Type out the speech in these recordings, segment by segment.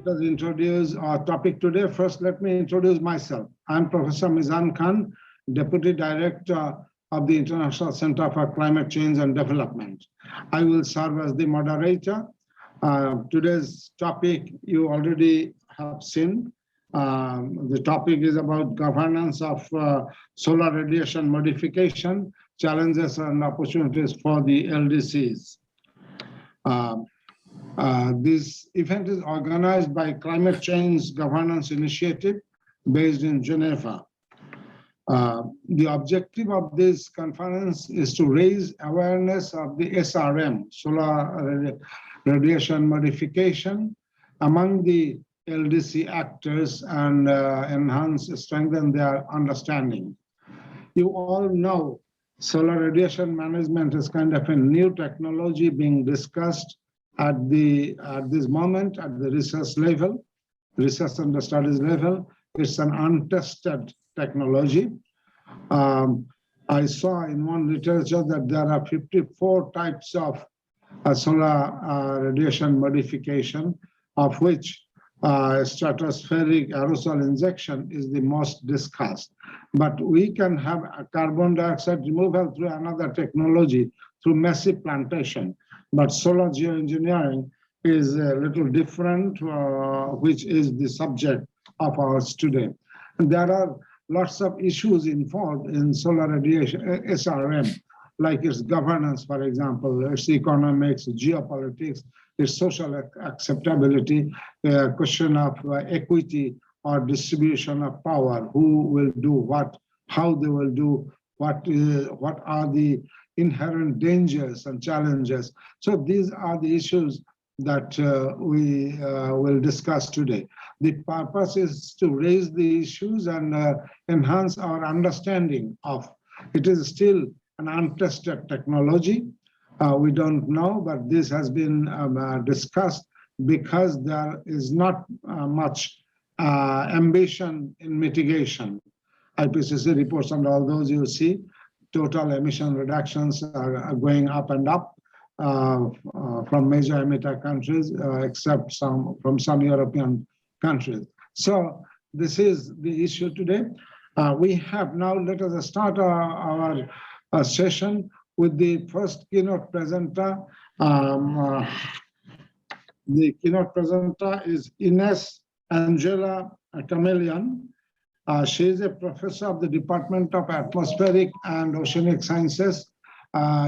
us introduce our topic today. First, let me introduce myself. I'm Professor Mizan Khan, Deputy Director of the International Center for Climate Change and Development. I will serve as the moderator. Today's topic you already have seen. The topic is about governance of solar radiation modification, challenges and opportunities for the LDCs. This event is organized by Climate Change Governance Initiative based in Geneva. The objective of this conference is to raise awareness of the SRM, solar radiation modification, among the LDC actors and strengthen their understanding. You all know solar radiation management is kind of a new technology being discussed at this moment at the research level, research and studies level. It's an untested technology. I saw in one literature that there are 54 types of solar radiation modification, of which stratospheric aerosol injection is the most discussed. But we can have a carbon dioxide removal through another technology, through massive plantation. But solar geoengineering is a little different, which is the subject of ours today. And there are lots of issues involved in solar radiation, SRM, like its governance, for example, its economics, geopolitics, its social acceptability, question of equity or distribution of power, who will do what, how they will do, what are the inherent dangers and challenges. So these are the issues that we will discuss today. The purpose is to raise the issues and enhance our understanding of. It is still an untested technology. We don't know, but this has been discussed because there is not much ambition in mitigation. IPCC reports and all those you see, total emission reductions are going up and up from major emitter countries, except from some European countries. So this is the issue today. We have now, let us start our session with the first keynote presenter. The keynote presenter is Ines Angela Chameleon. She is a professor of the Department of Atmospheric and Oceanic Sciences,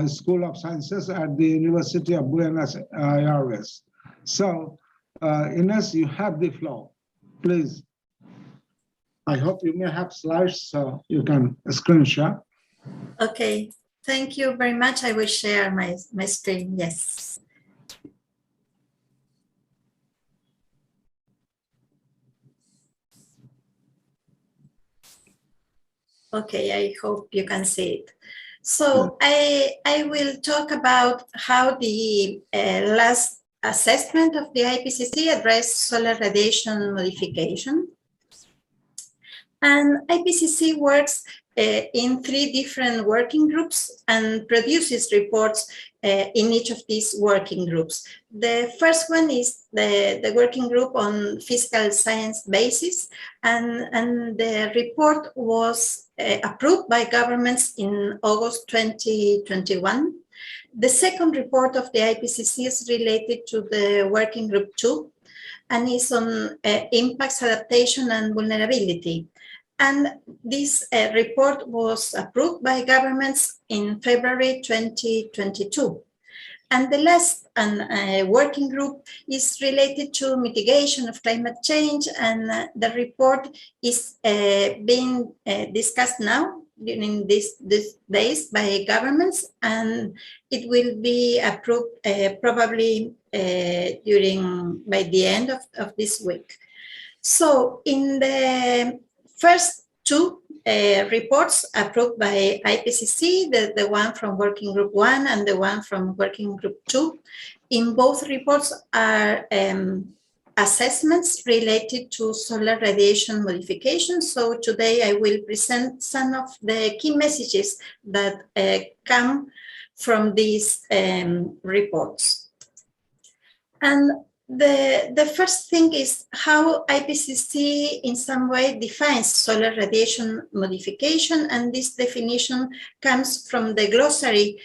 School of Sciences at the University of Buenos Aires. So, Ines, you have the floor, please. I hope you may have slides so you can screen share. Okay, thank you very much. I will share my screen, yes. Okay, I hope you can see it. So I will talk about how the last assessment of the IPCC addressed solar radiation modification. And IPCC works in 3 different working groups and produces reports in each of these working groups. The first one is the working group on physical science basis, and the report was approved by governments in August 2021. The second report of the IPCC is related to the working group 2 and is on impacts, adaptation and vulnerability. And this report was approved by governments in February 2022. And the last working group is related to mitigation of climate change, and the report is being discussed now during these days by governments, and it will be approved probably by the end of this week. So in the first 2 reports approved by IPCC, the one from Working Group 1 and the one from Working Group 2, in both reports are assessments related to solar radiation modification. So today I will present some of the key messages that come from these reports. And The first thing is how IPCC in some way defines solar radiation modification, and this definition comes from the glossary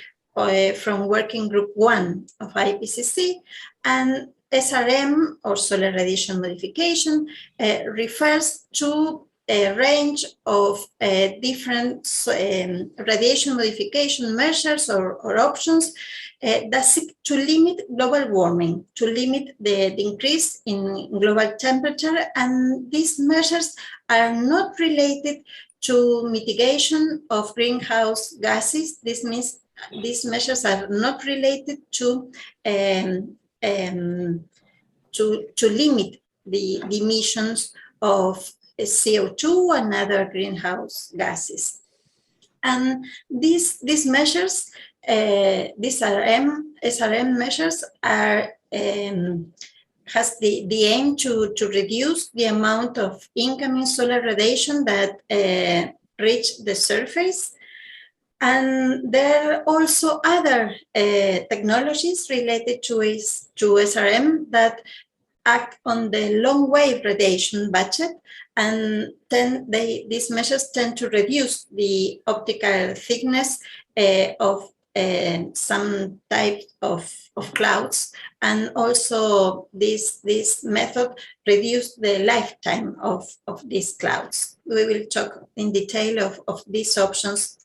from Working Group 1 of IPCC, and SRM, or solar radiation modification, refers to a range of different radiation modification measures or options that seek to limit global warming, to limit the increase in global temperature, and these measures are not related to mitigation of greenhouse gases. This means these measures are not related to limit the emissions of CO2 and other greenhouse gases. And these measures, these SRM measures, are has the aim to reduce the amount of incoming solar radiation that reach the surface. And there are also other technologies related to SRM that act on the long wave radiation budget, and then these measures tend to reduce the optical thickness of some type of clouds, and also this method reduce the lifetime of these clouds. We will talk in detail of these options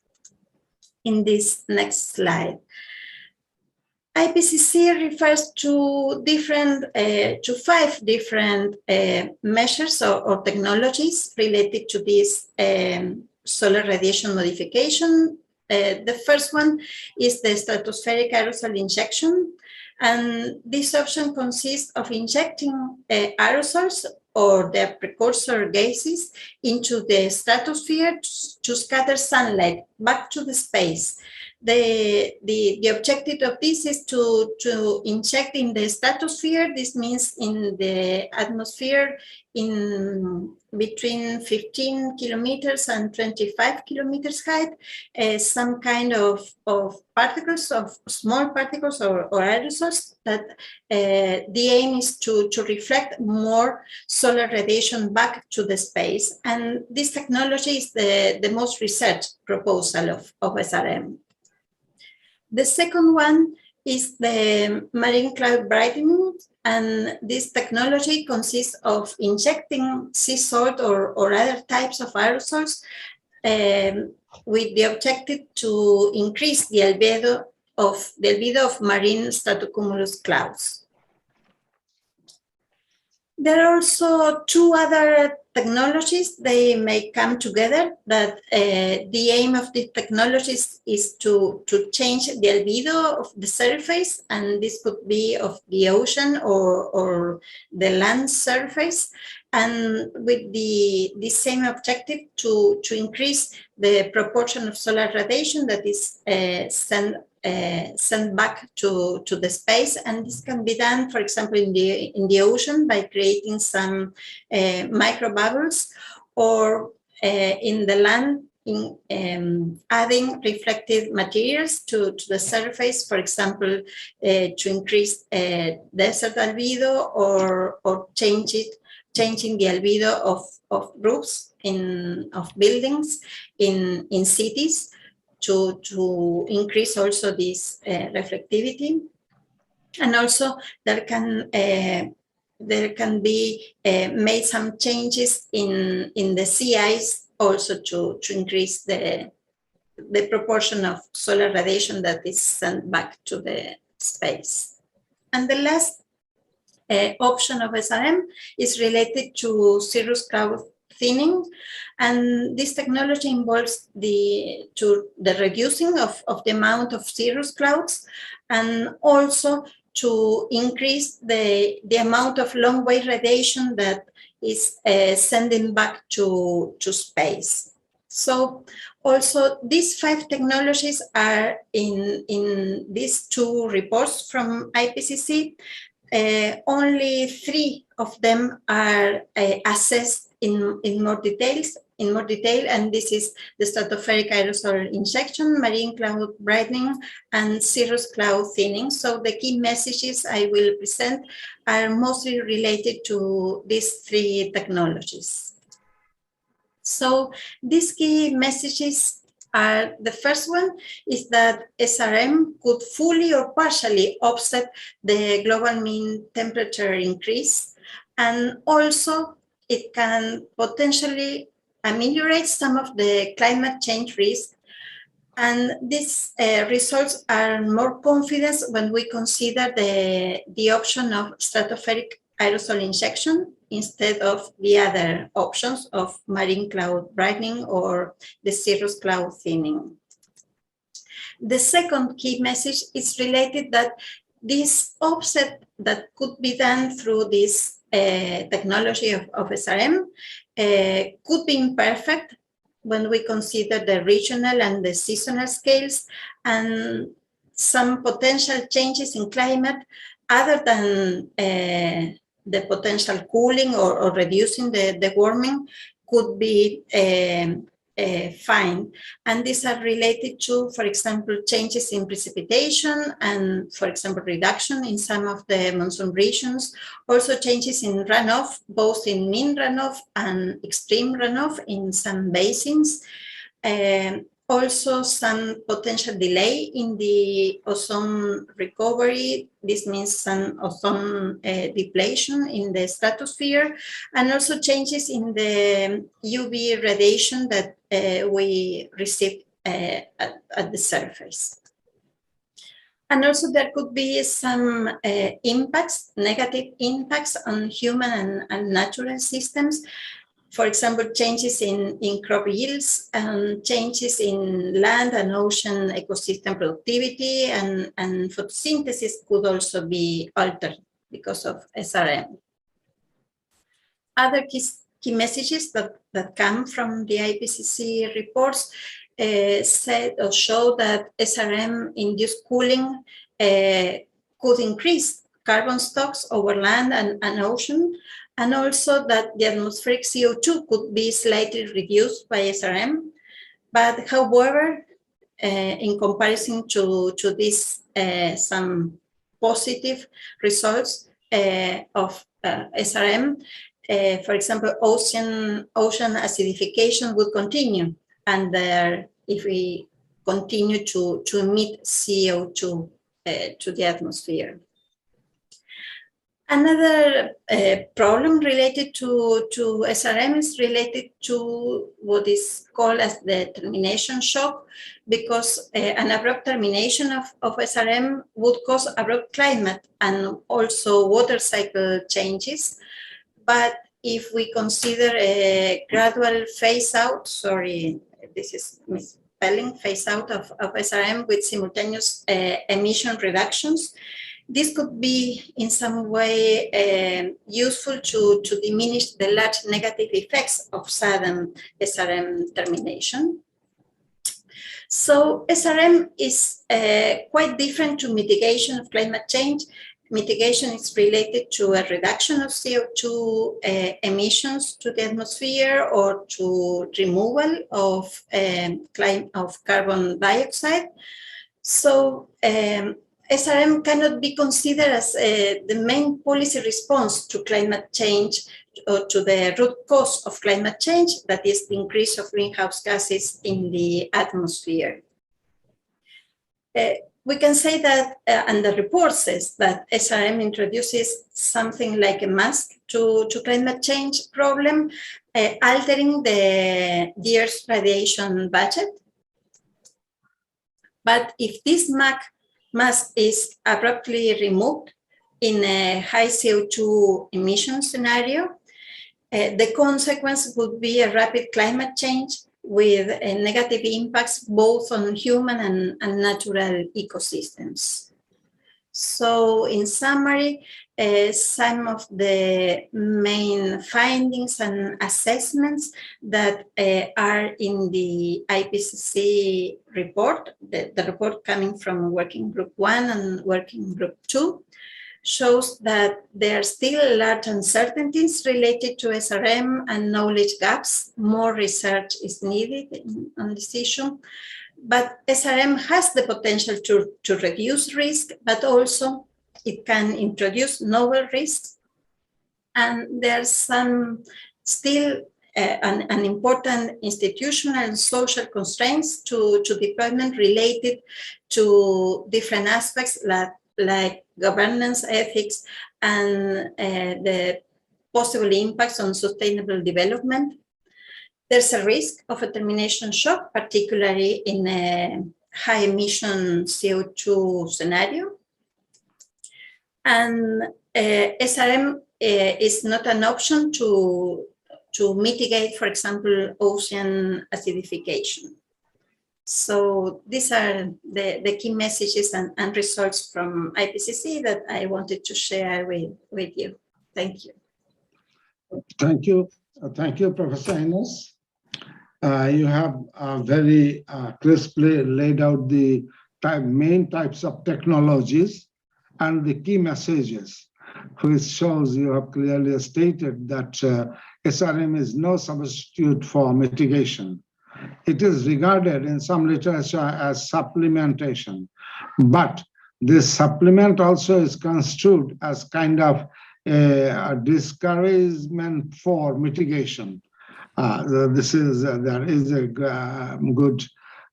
in this next slide. IPCC refers to to 5 different measures or technologies related to this solar radiation modification. The first one is the stratospheric aerosol injection, and this option consists of injecting aerosols or their precursor gases into the stratosphere to scatter sunlight back to the space. The objective of this is to inject in the stratosphere. This means in the atmosphere in between 15 kilometers and 25 kilometers height, some kind of particles, of small particles or aerosols that the aim is to reflect more solar radiation back to the space. And this technology is the most researched proposal of SRM. The second one is the marine cloud brightening, and this technology consists of injecting sea salt or other types of aerosols with the objective to increase the albedo of marine stratocumulus clouds. There are also 2 other technologies. They may come together, but the aim of the technologies is to change the albedo of the surface, and this could be of the ocean or the land surface, and with the same objective to increase the proportion of solar radiation that is sent back to the space. And this can be done, for example, in the ocean by creating some microbubbles, or in the land in adding reflective materials to the surface, for example, to increase desert albedo or changing the albedo of roofs of buildings in cities to increase also this reflectivity. And also there can be made some changes in the sea ice also to increase the proportion of solar radiation that is sent back to the space. And the last option of SRM is related to cirrus cloud thinning, and this technology involves the reducing of the amount of cirrus clouds, and also to increase the amount of long wave radiation that is sending back to space. So also these 5 technologies are in these 2 reports from IPCC. Only 3 of them are assessed in more detail, and this is the stratospheric aerosol injection, marine cloud brightening, and cirrus cloud thinning. So the key messages I will present are mostly related to these three technologies. So these key messages are, the first one is that SRM could fully or partially offset the global mean temperature increase, and also it can potentially ameliorate some of the climate change risk. And these results are more confident when we consider the option of stratospheric aerosol injection instead of the other options of marine cloud brightening or the cirrus cloud thinning. The second key message is related that this offset that could be done through this technology of SRM could be imperfect when we consider the regional and the seasonal scales and some potential changes in climate other than the potential cooling or reducing the warming could be fine. And these are related to, for example, changes in precipitation and, for example, reduction in some of the monsoon regions, also changes in runoff, both in mean runoff and extreme runoff in some basins. Also some potential delay in the ozone recovery. This means some ozone depletion in the stratosphere, and also changes in the UV radiation that we receive at the surface. And also there could be some impacts, negative impacts on human and natural systems. For example, changes in crop yields and changes in land and ocean ecosystem productivity, and photosynthesis could also be altered because of SRM. Other key messages that come from the IPCC reports said or show that SRM-induced cooling could increase carbon stocks over land and ocean, and also that the atmospheric CO2 could be slightly reduced by SRM. But however, in comparison to this, some positive results of SRM, for example, ocean acidification will continue, and if we continue to emit CO2 to the atmosphere. Another problem related to SRM is related to what is called as the termination shock, because an abrupt termination of SRM would cause abrupt climate and also water cycle changes. But if we consider a gradual phase out, sorry, this is misspelling, phase out of SRM with simultaneous emission reductions, this could be in some way useful to diminish the large negative effects of sudden SRM termination. So SRM is quite different to mitigation of climate change. Mitigation is related to a reduction of CO2 emissions to the atmosphere or to removal of carbon dioxide. So SRM cannot be considered as the main policy response to climate change or to the root cause of climate change, that is the increase of greenhouse gases in the atmosphere. We can say that, and the report says that SRM introduces something like a mask to climate change problem, altering the Earth's radiation budget. But if this mask is abruptly removed in a high CO2 emission scenario, the consequence would be a rapid climate change with negative impacts both on human and natural ecosystems. So in summary, some of the main findings and assessments that are in the IPCC report, the report coming from Working Group 1 and Working Group 2, shows that there are still large uncertainties related to SRM and knowledge gaps. More research is needed on this issue. But SRM has the potential to reduce risk, but also it can introduce novel risks. And there's some still an important institutional and social constraints to deployment related to different aspects like governance, ethics, and the possible impacts on sustainable development. There's a risk of a termination shock, particularly in a high emission CO2 scenario. And SRM is not an option to mitigate, for example, ocean acidification. So these are the key messages and results from IPCC that I wanted to share with you. Thank you. Thank you. Thank you, Professor Ines. You have very crisply laid out the main types of technologies and the key messages, which shows you have clearly stated that SRM is no substitute for mitigation. It is regarded in some literature as supplementation, but this supplement also is construed as kind of a discouragement for mitigation. There is a good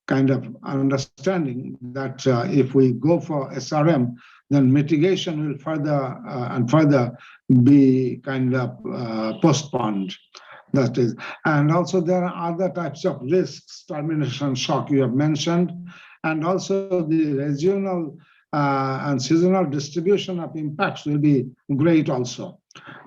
kind of understanding that if we go for SRM, then mitigation will further and further be kind of postponed. That is, and also there are other types of risks, termination shock you have mentioned, and also the regional and seasonal distribution of impacts will be great also,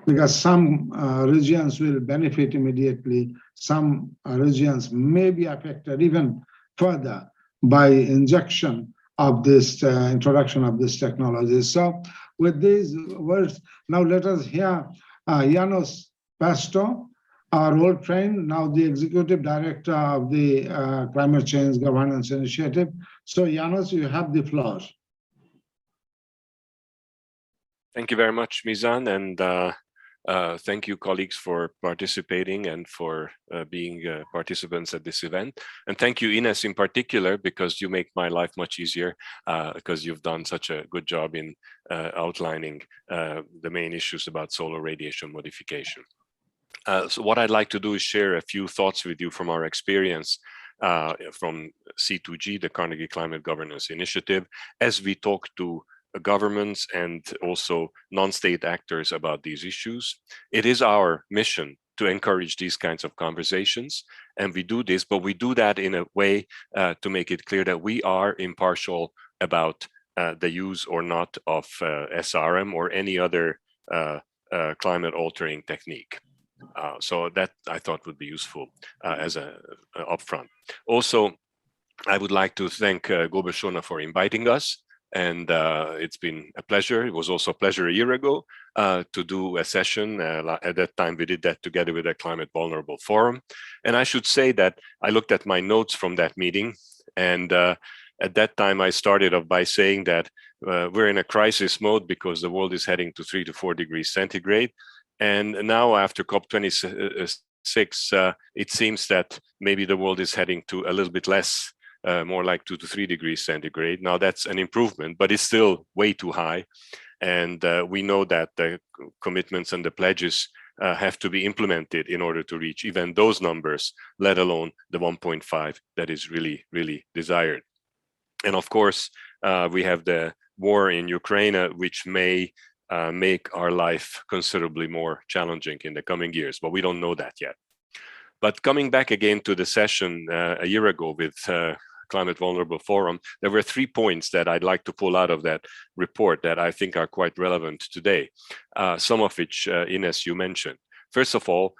because some regions will benefit immediately, some regions may be affected even further by injection of this introduction of this technology. So with these words, now let us hear Janos Pasto, our old friend, now the Executive Director of the Climate Change Governance Initiative. So Janos, you have the floor. Thank you very much, Mizan, and thank you, colleagues, for participating and for being participants at this event. And thank you, Ines, in particular, because you make my life much easier, because you've done such a good job in outlining the main issues about solar radiation modification. So what I'd like to do is share a few thoughts with you from our experience from C2G, the Carnegie Climate Governance Initiative, as we talk to governments and also non-state actors about these issues. It is our mission to encourage these kinds of conversations, and we do this, but we do that in a way to make it clear that we are impartial about the use or not of SRM or any other climate altering technique. So that I thought would be useful as a upfront. Also, I would like to thank Gobeshona for inviting us. And it's been a pleasure. It was also a pleasure a year ago to do a session. At that time, we did that together with the Climate Vulnerable Forum. And I should say that I looked at my notes from that meeting. And at that time, I started off by saying that we're in a crisis mode because the world is heading to 3 to 4 degrees centigrade. And now after COP26, it seems that maybe the world is heading to a little bit less, more like 2 to 3 degrees centigrade. Now that's an improvement, but it's still way too high. And we know that the commitments and the pledges have to be implemented in order to reach even those numbers, let alone the 1.5 that is really, really desired. And of course, we have the war in Ukraine, which may make our life considerably more challenging in the coming years, but we don't know that yet. But coming back again to the session a year ago with Climate Vulnerable Forum, there were 3 points that I'd like to pull out of that report that I think are quite relevant today, some of which, Ines, you mentioned. First of all,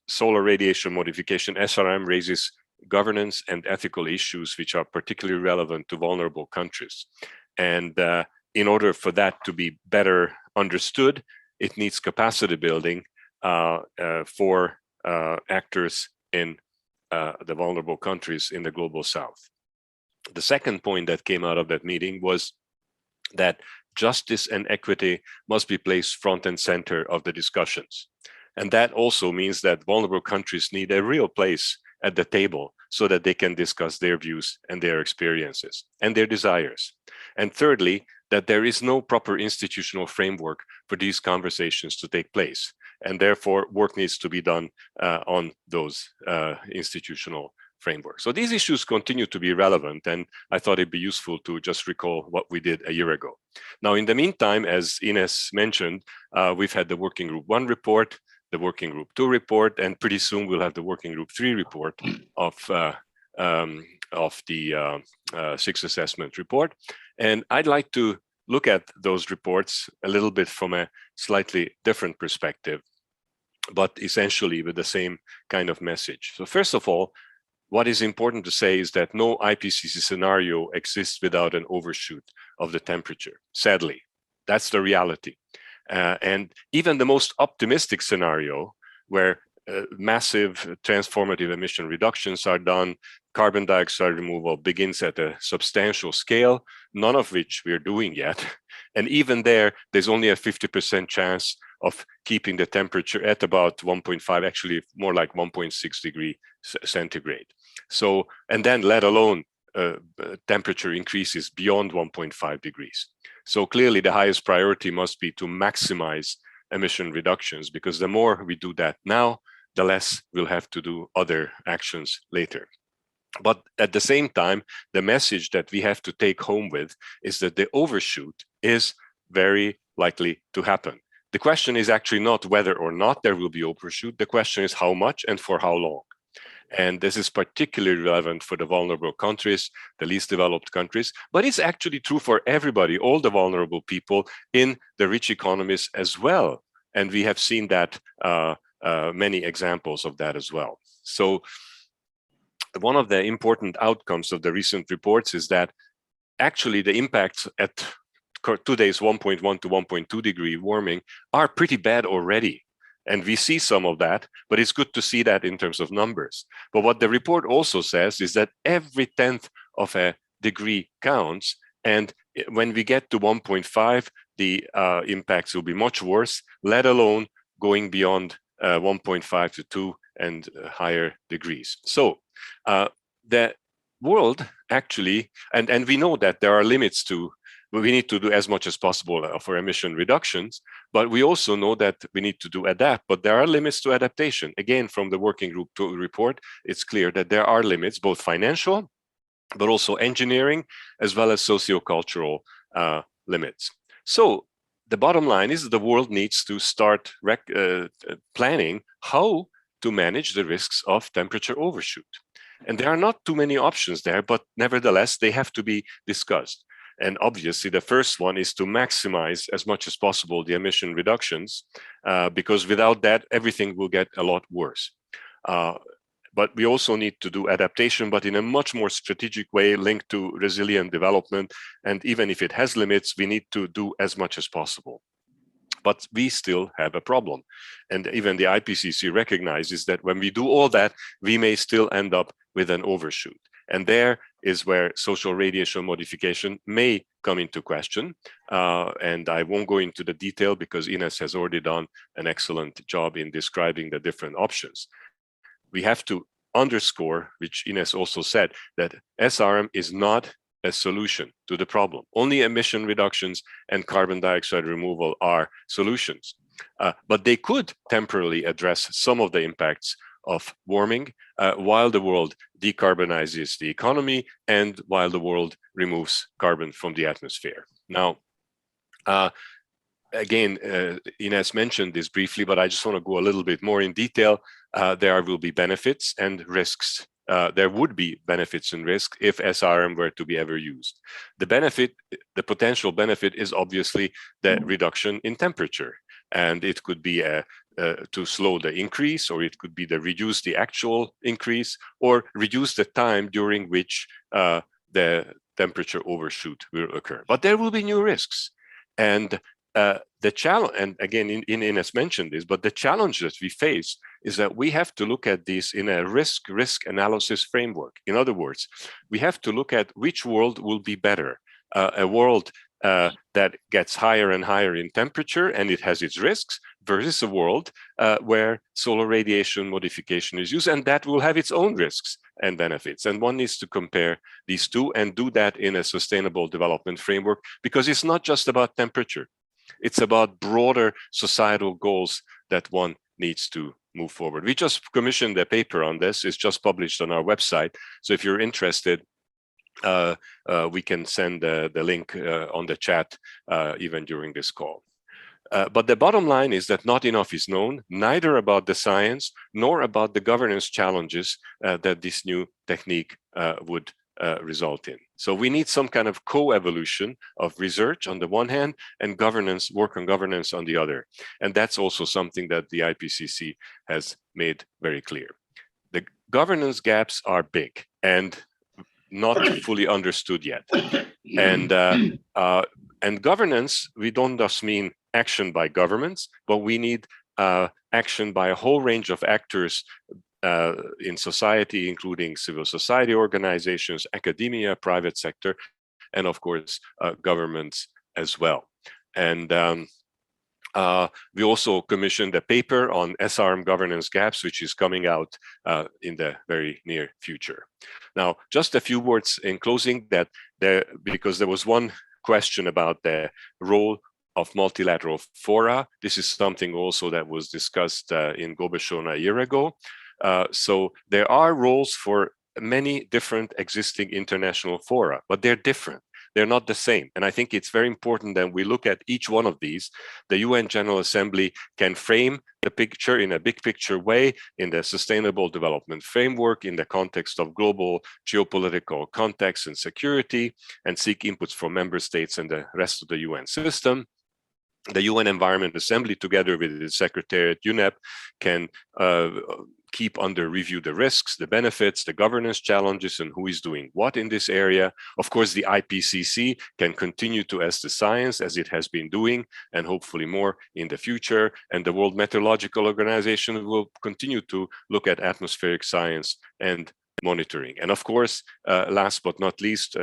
solar radiation modification, SRM, raises governance and ethical issues which are particularly relevant to vulnerable countries. And in order for that to be better understood, it needs capacity building for actors in the vulnerable countries in the global south. The second point that came out of that meeting was that justice and equity must be placed front and center of the discussions. And that also means that vulnerable countries need a real place at the table so that they can discuss their views and their experiences and their desires. And thirdly, that there is no proper institutional framework for these conversations to take place. And therefore, work needs to be done on those institutional frameworks. So these issues continue to be relevant, and I thought it'd be useful to just recall what we did a year ago. Now, in the meantime, as Ines mentioned, we've had the Working Group 1 report, the Working Group 2 report, and pretty soon we'll have the Working Group 3 report of the sixth assessment report. And I'd like to look at those reports a little bit from a slightly different perspective, but essentially with the same kind of message. So first of all, what is important to say is that no IPCC scenario exists without an overshoot of the temperature. Sadly, that's the reality. And even the most optimistic scenario, where massive transformative emission reductions are done, carbon dioxide removal begins at a substantial scale, none of which we're doing yet. And even there's only a 50% chance of keeping the temperature at about 1.5, actually more like 1.6 degrees centigrade. So, and then let alone temperature increases beyond 1.5 degrees. So clearly the highest priority must be to maximize emission reductions, because the more we do that now, the less we'll have to do other actions later. But at the same time, the message that we have to take home with is that the overshoot is very likely to happen. The question is actually not whether or not there will be overshoot. The question is how much and for how long. And this is particularly relevant for the vulnerable countries, the least developed countries, but it's actually true for everybody, all the vulnerable people in the rich economies as well. And we have seen that many examples of that as well. So one of the important outcomes of the recent reports is that actually the impacts at today's 1.1 to 1.2 degree warming are pretty bad already. And we see some of that, but it's good to see that in terms of numbers. But what the report also says is that every 1/10 of a degree counts. And when we get to 1.5, the impacts will be much worse, let alone going beyond 1.5 to 2 and higher degrees. So the world actually, and we know that there are limits to, we need to do as much as possible for emission reductions, but we also know that we need to adapt, but there are limits to adaptation. Again, from the Working Group 2 report, it's clear that there are limits, both financial, but also engineering, as well as sociocultural limits. So the bottom line is the world needs to start planning how to manage the risks of temperature overshoot. And there are not too many options there, but nevertheless, they have to be discussed. And obviously, the first one is to maximize as much as possible the emission reductions, because without that, everything will get a lot worse. But we also need to do adaptation, but in a much more strategic way linked to resilient development. And even if it has limits, we need to do as much as possible. But we still have a problem. And even the IPCC recognizes that when we do all that, we may still end up with an overshoot. And there is where social radiation modification may come into question. And I won't go into the detail because Ines has already done an excellent job in describing the different options. We have to underscore, which Ines also said, that SRM is not a solution to the problem. Only emission reductions and carbon dioxide removal are solutions. But they could temporarily address some of the impacts of warming while the world decarbonizes the economy and while the world removes carbon from the atmosphere. Now, again, Ines mentioned this briefly, but I just want to go a little bit more in detail. There will be benefits and risks. There would be benefits and risks if SRM were to be ever used. The benefit, the potential benefit is obviously the reduction in temperature. And it could be to slow the increase, or it could be to reduce the actual increase, or reduce the time during which the temperature overshoot will occur. But there will be new risks. And the challenge, and again, Ines mentioned this, but the challenge that we face is that we have to look at this in a risk analysis framework. In other words, we have to look at which world will be better, a world that gets higher and higher in temperature, and it has its risks, versus a world where solar radiation modification is used, and that will have its own risks and benefits. And one needs to compare these two and do that in a sustainable development framework, because it's not just about temperature. It's about broader societal goals that one needs to move forward. We just commissioned a paper on this. It's just published on our website. So if you're interested, we can send the link on the chat even during this call. But the bottom line is that not enough is known, neither about the science nor about the governance challenges that this new technique would result in. So we need some kind of co-evolution of research on the one hand and governance, work on governance on the other. And that's also something that the IPCC has made very clear. The governance gaps are big and not fully understood yet. And governance, we don't just mean action by governments, but we need action by a whole range of actors in society, including civil society organizations, academia, private sector, and of course, governments as well. And we also commissioned a paper on SRM governance gaps, which is coming out in the very near future. Now, just a few words in closing, because there was one question about the role of multilateral fora. This is something also that was discussed in Gobeshona a year ago. So there are roles for many different existing international fora, but they're different. They're not the same. And I think it's very important that we look at each one of these. The UN General Assembly can frame the picture in a big picture way in the sustainable development framework in the context of global geopolitical context and security, and seek inputs from member states and the rest of the UN system. The UN Environment Assembly, together with its Secretariat UNEP, can keep under review the risks, the benefits, the governance challenges, and who is doing what in this area. Of course, the IPCC can continue to assess the science as it has been doing, and hopefully more in the future. And the World Meteorological Organization will continue to look at atmospheric science and monitoring. And of course, last but not least,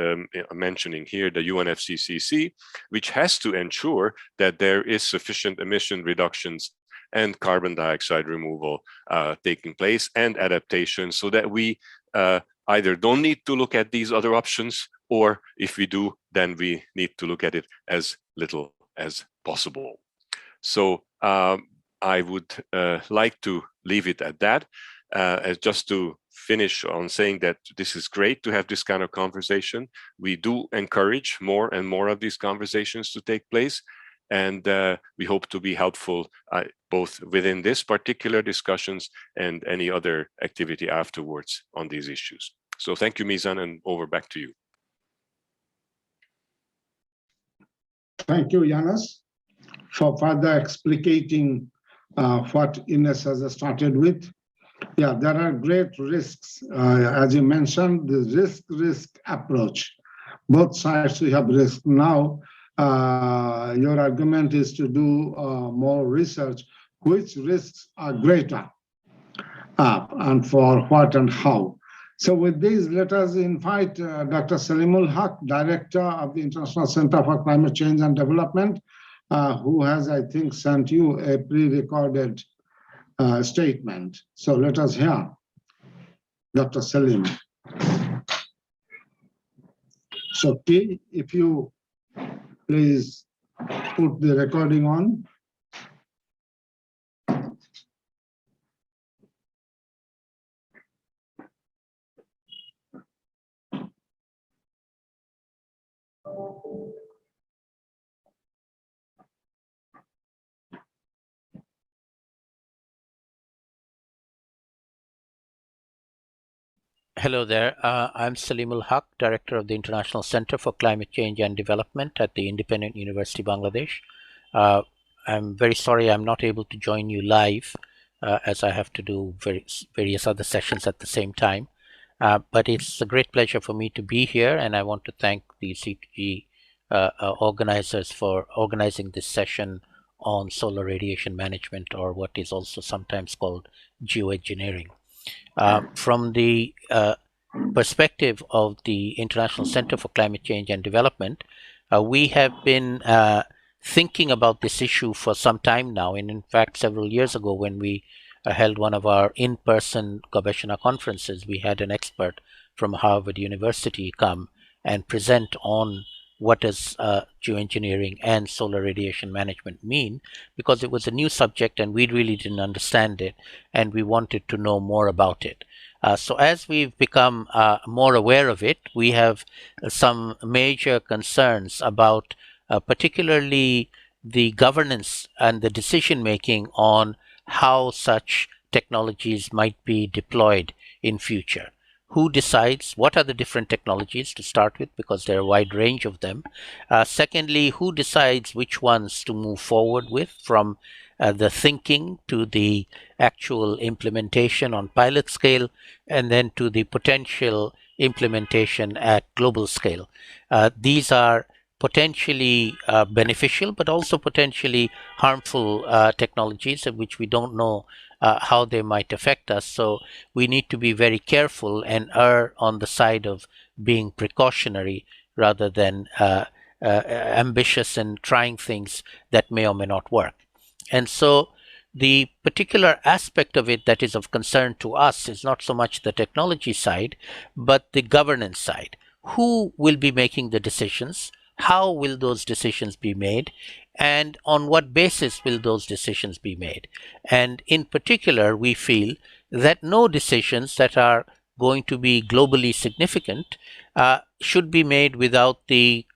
mentioning here the UNFCCC, which has to ensure that there is sufficient emission reductions and carbon dioxide removal taking place and adaptation, so that we either don't need to look at these other options, or if we do, then we need to look at it as little as possible. So I would like to leave it at that, as just to finish on saying that this is great to have this kind of conversation. We do encourage more and more of these conversations to take place. And we hope to be helpful both within this particular discussions and any other activity afterwards on these issues. So thank you, Mizan, and over back to you. Thank you, Yanis, for further explicating what Ines has started with. Yeah, there are great risks. As you mentioned, the risk approach. Both sides we have risk now. Your argument is to do more research, which risks are greater, and for what and how. So with this, let us invite Dr. Salimul Haq, Director of the International Center for Climate Change and Development, who has, I think, sent you a pre-recorded statement. So let us hear Dr. Salim. So T, if you please put the recording on. Hello there. I'm Salimul Haq, Director of the International Center for Climate Change and Development at the Independent University Bangladesh. I'm very sorry I'm not able to join you live as I have to do various other sessions at the same time. But it's a great pleasure for me to be here, and I want to thank the C2G organizers for organizing this session on solar radiation management, or what is also sometimes called geoengineering. From the perspective of the International Center for Climate Change and Development, We have been thinking about this issue for some time now, and in fact, several years ago when we held one of our in-person Gobeshona conferences, we had an expert from Harvard University come and present on what does geoengineering and solar radiation management mean, because it was a new subject and we really didn't understand it, and we wanted to know more about it. So as we've become more aware of it, we have some major concerns about particularly the governance and the decision making on how such technologies might be deployed in future. Who decides what are the different technologies to start with, because there are a wide range of them. Secondly, who decides which ones to move forward with, from the thinking to the actual implementation on pilot scale, and then to the potential implementation at global scale. These are potentially beneficial, but also potentially harmful technologies of which we don't know how they might affect us. So we need to be very careful and err on the side of being precautionary rather than ambitious and trying things that may or may not work. And so the particular aspect of it that is of concern to us is not so much the technology side, but the governance side. Who will be making the decisions? How will those decisions be made? And on what basis will those decisions be made? And in particular, we feel that no decisions that are going to be globally significant should be made without the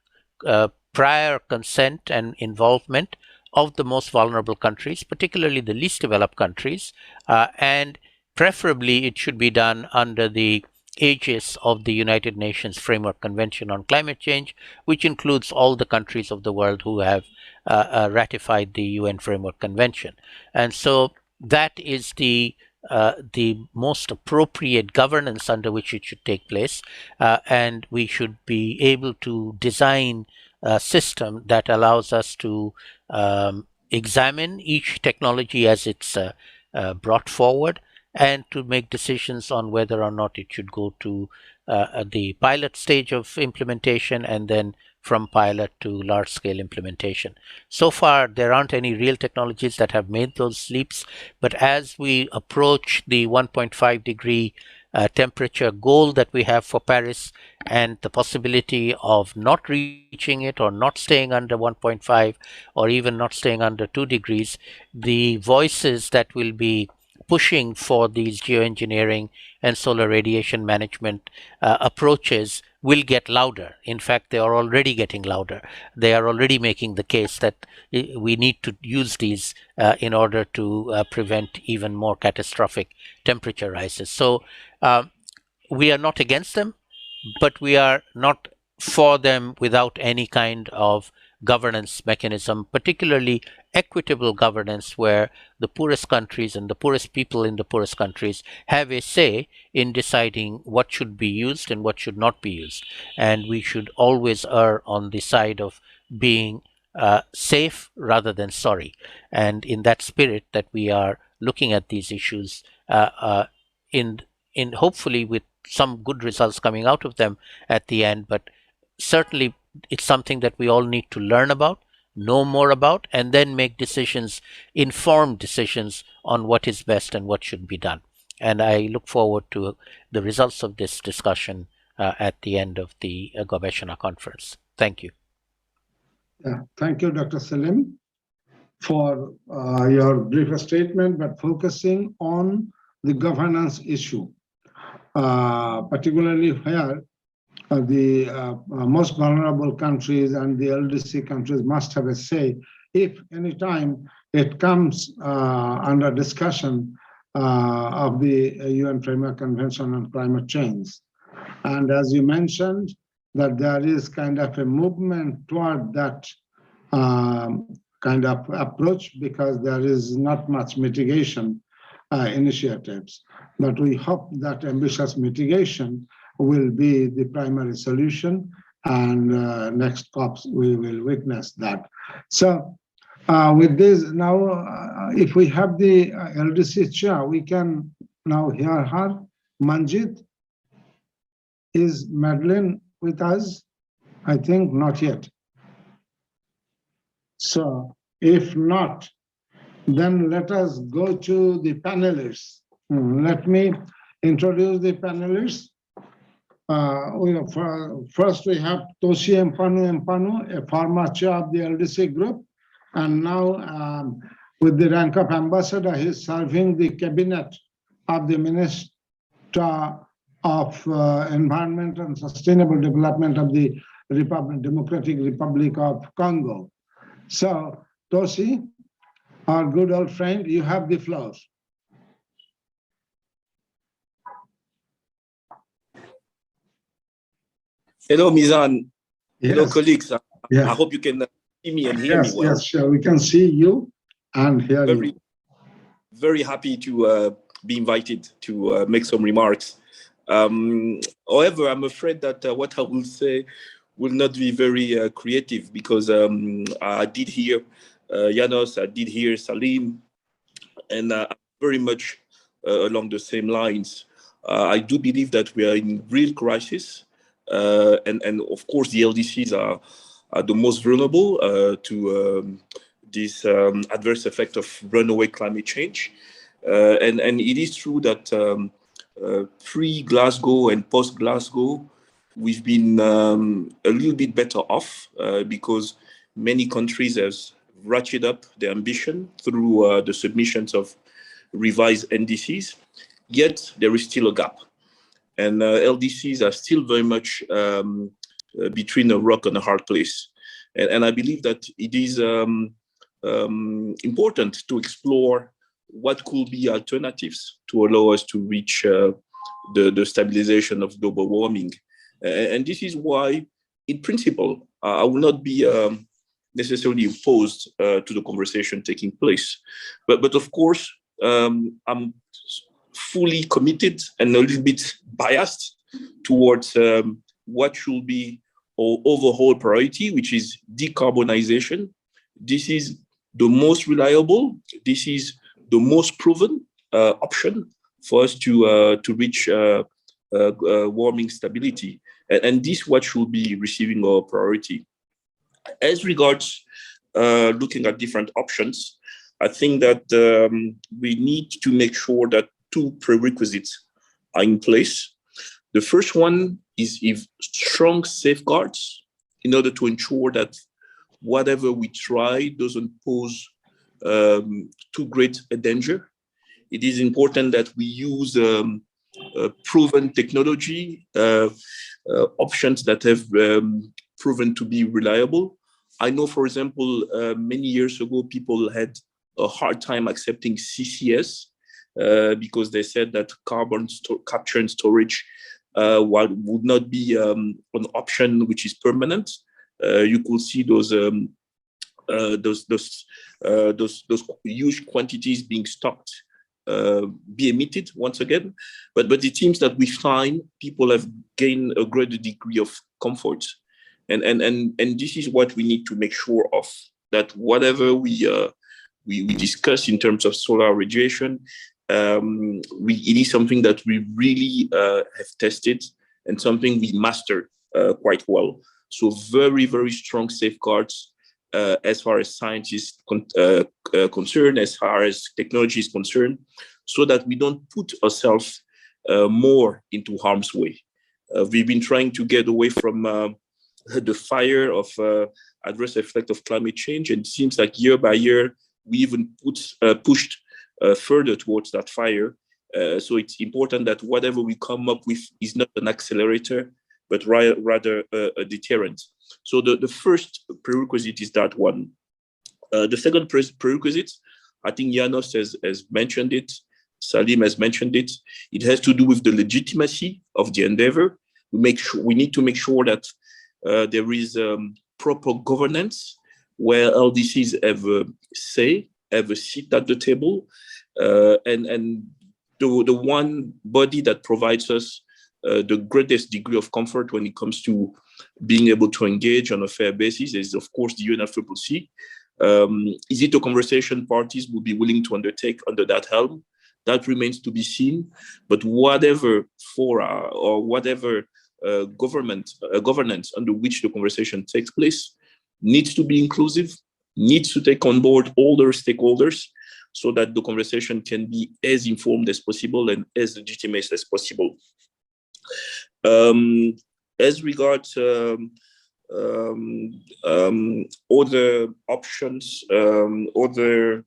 prior consent and involvement of the most vulnerable countries, particularly the least developed countries, and preferably it should be done under the aegis of the United Nations Framework Convention on Climate Change, which includes all the countries of the world who have ratified the UN Framework Convention. And so that is the most appropriate governance under which it should take place, and we should be able to design a system that allows us to examine each technology as it's brought forward, and to make decisions on whether or not it should go to the pilot stage of implementation, and then from pilot to large-scale implementation. So far, there aren't any real technologies that have made those leaps, but as we approach the 1.5 degree temperature goal that we have for Paris, and the possibility of not reaching it or not staying under 1.5 or even not staying under 2 degrees, the voices that will be pushing for these geoengineering and solar radiation management approaches will get louder. In fact, they are already getting louder. They are already making the case that we need to use these in order to prevent even more catastrophic temperature rises. So we are not against them, but we are not for them without any kind of governance mechanism, particularly equitable governance, where the poorest countries and the poorest people in the poorest countries have a say in deciding what should be used and what should not be used. And we should always err on the side of being safe rather than sorry. And in that spirit that we are looking at these issues in hopefully with some good results coming out of them at the end, but certainly it's something that we all need to learn about, know more about, and then make decisions, informed decisions on what is best and what should be done. And I look forward to the results of this discussion at the end of the Gobeshona conference. Thank you. Yeah, thank you, Dr. Salim, for your brief statement, but focusing on the governance issue, particularly where the most vulnerable countries and the LDC countries must have a say if any time it comes under discussion of the UN Framework Convention on Climate Change. And as you mentioned, that there is kind of a movement toward that kind of approach, because there is not much mitigation initiatives. But we hope that ambitious mitigation will be the primary solution, and next COPs we will witness that. So with this now, if we have the LDC chair, we can now hear her. Manjit, is Madeline with us? I think not yet. So if not, then let us go to the panelists. Let me introduce the panelists. First, we have Toshi Mpanu, a former chair of the LDC group, and now with the rank of ambassador, he is serving the cabinet of the Minister of Environment and Sustainable Development of the Democratic Republic of Congo. So, Toshi, our good old friend, you have the floor. Hello, Mizan. Yes. Hello, colleagues. Yeah. I hope you can see me and hear me well. Yes, sure. We can see you and hear you. Very happy to be invited to make some remarks. However, I'm afraid that what I will say will not be very creative, because I did hear Janos, I did hear Salim, and very much along the same lines. I do believe that we are in real crisis, and of course the LDCs are the most vulnerable to this adverse effect of runaway climate change. And it is true that pre-Glasgow and post-Glasgow, we've been a little bit better off because many countries have ratcheted up their ambition through the submissions of revised NDCs, yet there is still a gap. And LDCs are still very much between a rock and a hard place. And I believe that it is important to explore what could be alternatives to allow us to reach the stabilization of global warming. And this is why, in principle, I will not be necessarily opposed to the conversation taking place. But of course, I'm fully committed and a little bit biased towards what should be our overall priority, which is decarbonization. This is the most reliable, this is the most proven option for us to reach warming stability. And this what should be receiving our priority. As regards looking at different options, I think that we need to make sure that two prerequisites are in place. The first one is if strong safeguards in order to ensure that whatever we try doesn't pose too great a danger. It is important that we use proven technology, options that have proven to be reliable. I know, for example, many years ago, people had a hard time accepting CCS because they said that carbon capture and storage would not be an option which is permanent. You could see those huge quantities being stocked be emitted once again, but it seems that we find people have gained a greater degree of comfort, and this is what we need to make sure of, that whatever we discuss in terms of solar radiation, it is something that we really have tested and something we mastered quite well. So very, very strong safeguards as far as science is concerned, as far as technology is concerned, so that we don't put ourselves more into harm's way. We've been trying to get away from the fire of adverse effect of climate change, and it seems like year by year, we even pushed further towards that fire. So it's important that whatever we come up with is not an accelerator, but rather a deterrent. So the first prerequisite is that one. The second prerequisite, I think Janos has mentioned it, Salim has mentioned it. It has to do with the legitimacy of the endeavor. We need to make sure that there is proper governance where LDCs have a say, have a seat at the table, and the one body that provides us the greatest degree of comfort when it comes to being able to engage on a fair basis is, of course, the UNFCCC. Is it a conversation parties will be willing to undertake under that helm? That remains to be seen. But whatever fora or whatever governance under which the conversation takes place needs to be inclusive, needs to take on board all their stakeholders so that the conversation can be as informed as possible and as legitimate as possible. As regards other options, other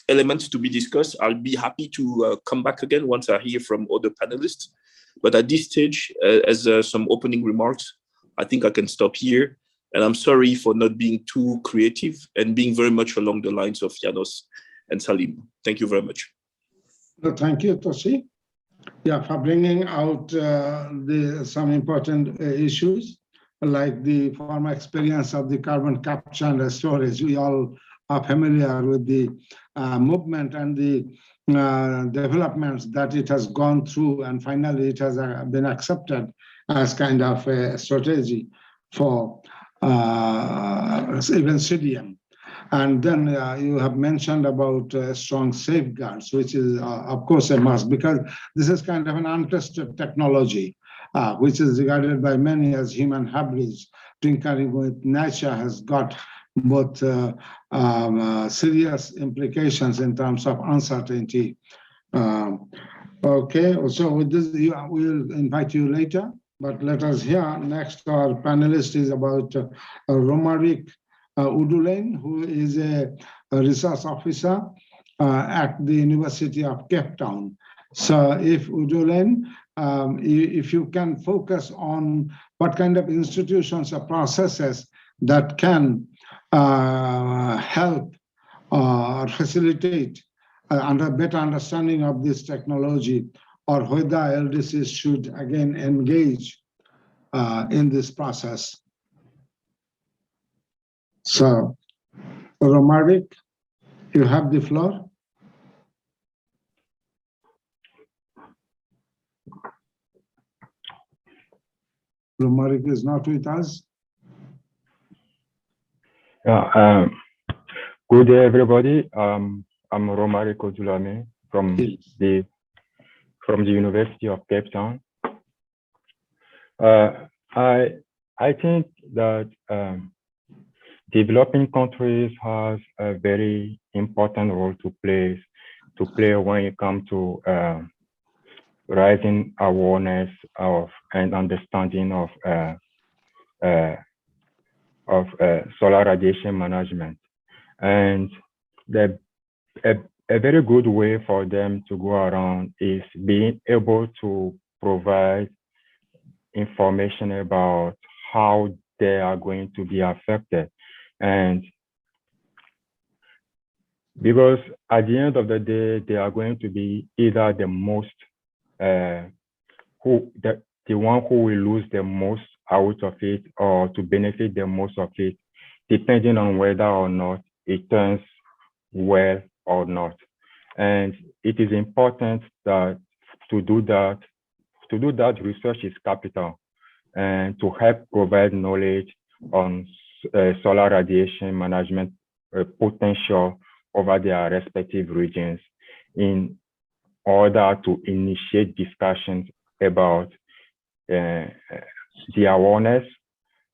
elements to be discussed, I'll be happy to come back again once I hear from other panelists. But at this stage, as some opening remarks, I think I can stop here. And I'm sorry for not being too creative and being very much along the lines of Janos and Salim. Thank you very much. Well, thank you, Toshi. Yeah, for bringing out some important issues, like the former experience of the carbon capture and storage. We all are familiar with the movement and the developments that it has gone through, and finally it has been accepted as kind of a strategy for even CDM. And then you have mentioned about strong safeguards, which is of course a must, because this is kind of an untested technology, which is regarded by many as human hybrids. Tinkering with nature has got both serious implications in terms of uncertainty. Okay, so with this, we'll invite you later, but let us hear next. Our panelist is about Romaric Udulain, who is a research officer at the University of Cape Town. So if Udulain, if you can focus on what kind of institutions or processes that can help or facilitate under better understanding of this technology, or whether LDCs should again engage in this process. So, Romaric, you have the floor. Romaric is not with us. Good day, everybody. I'm Romaric Udulain from the University of Cape Town. I think that developing countries has a very important role to play when it comes to rising awareness of and understanding of solar radiation management. And a very good way for them to go around is being able to provide information about how they are going to be affected. And because at the end of the day, they are going to be either the most, the one who will lose the most out of it, or to benefit the most of it, depending on whether or not it turns well or not. And it is important that to do that research is capital, and to help provide knowledge on solar radiation management potential over their respective regions in order to initiate discussions about the awareness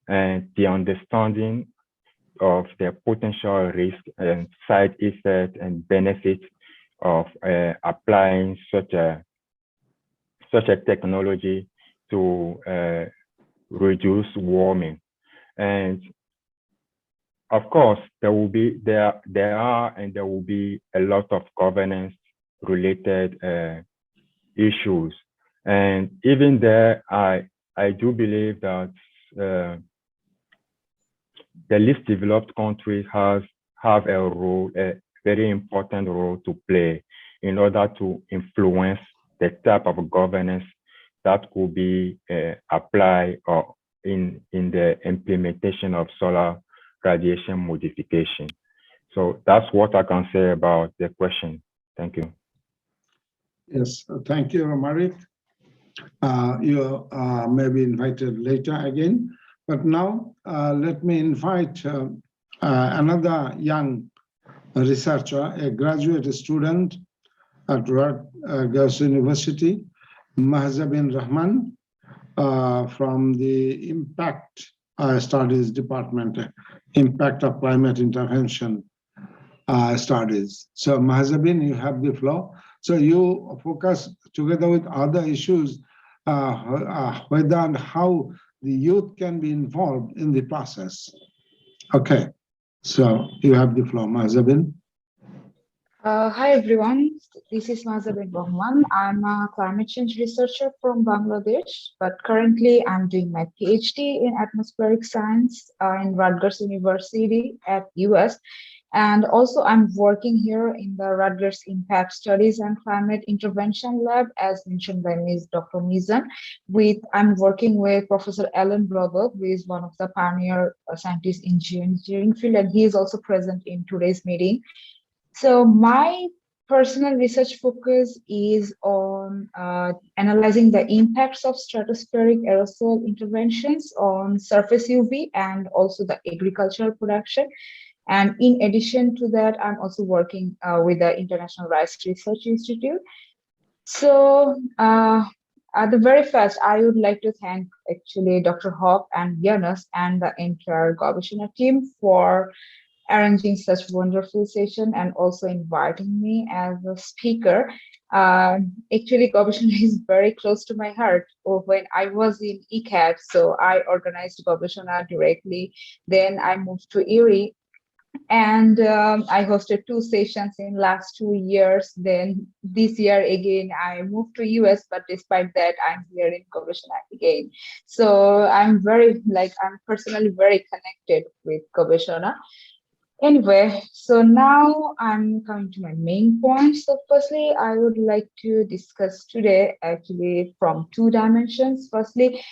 and the understanding of the potential risk and side effects and benefits of applying such a technology to reduce warming. And of course, there will be a lot of governance related issues. And even there, I do believe that the least developed countries have a very important role to play in order to influence the type of governance that could be applied or in the implementation of solar radiation modification. So that's what I can say about the question. Thank you. Yes, thank you, Romaric. You may be invited later again, but now let me invite another young researcher, a graduate student at Rutgers University, Mahzabin Rahman, from the Impact Studies Department, Impact of Climate Intervention Studies. So Mahzabin, you have the floor. So you focus together with other issues, whether and how the youth can be involved in the process. Okay, so you have the floor, Mahzabin. Hi everyone, this is Mahzabin Rahman. I'm a climate change researcher from Bangladesh, but currently I'm doing my PhD in atmospheric science in Rutgers University at US. And also I'm working here in the Rutgers Impact Studies and Climate Intervention Lab, as mentioned by Dr. Mizan. I'm working with Professor Alan Broberg, who is one of the pioneer scientists in geoengineering field, and he is also present in today's meeting. So my personal research focus is on analyzing the impacts of stratospheric aerosol interventions on surface UV and also the agricultural production. And in addition to that, I'm also working with the International Rice Research Institute. So at the very first, I would like to thank actually Dr. Hawk and Jonas and the entire Gobeshona team for arranging such wonderful session and also inviting me as a speaker. Actually, Gobeshona is very close to my heart. When I was in ECAT, so I organized Gobeshona directly. Then I moved to Erie, and I hosted 2 sessions in last 2 years. Then this year again, I moved to US, but despite that, I'm here in Gobeshona again. So I'm personally very connected with Gobeshona. Anyway, so now I'm coming to my main point. So firstly, I would like to discuss today actually from 2 dimensions. Firstly,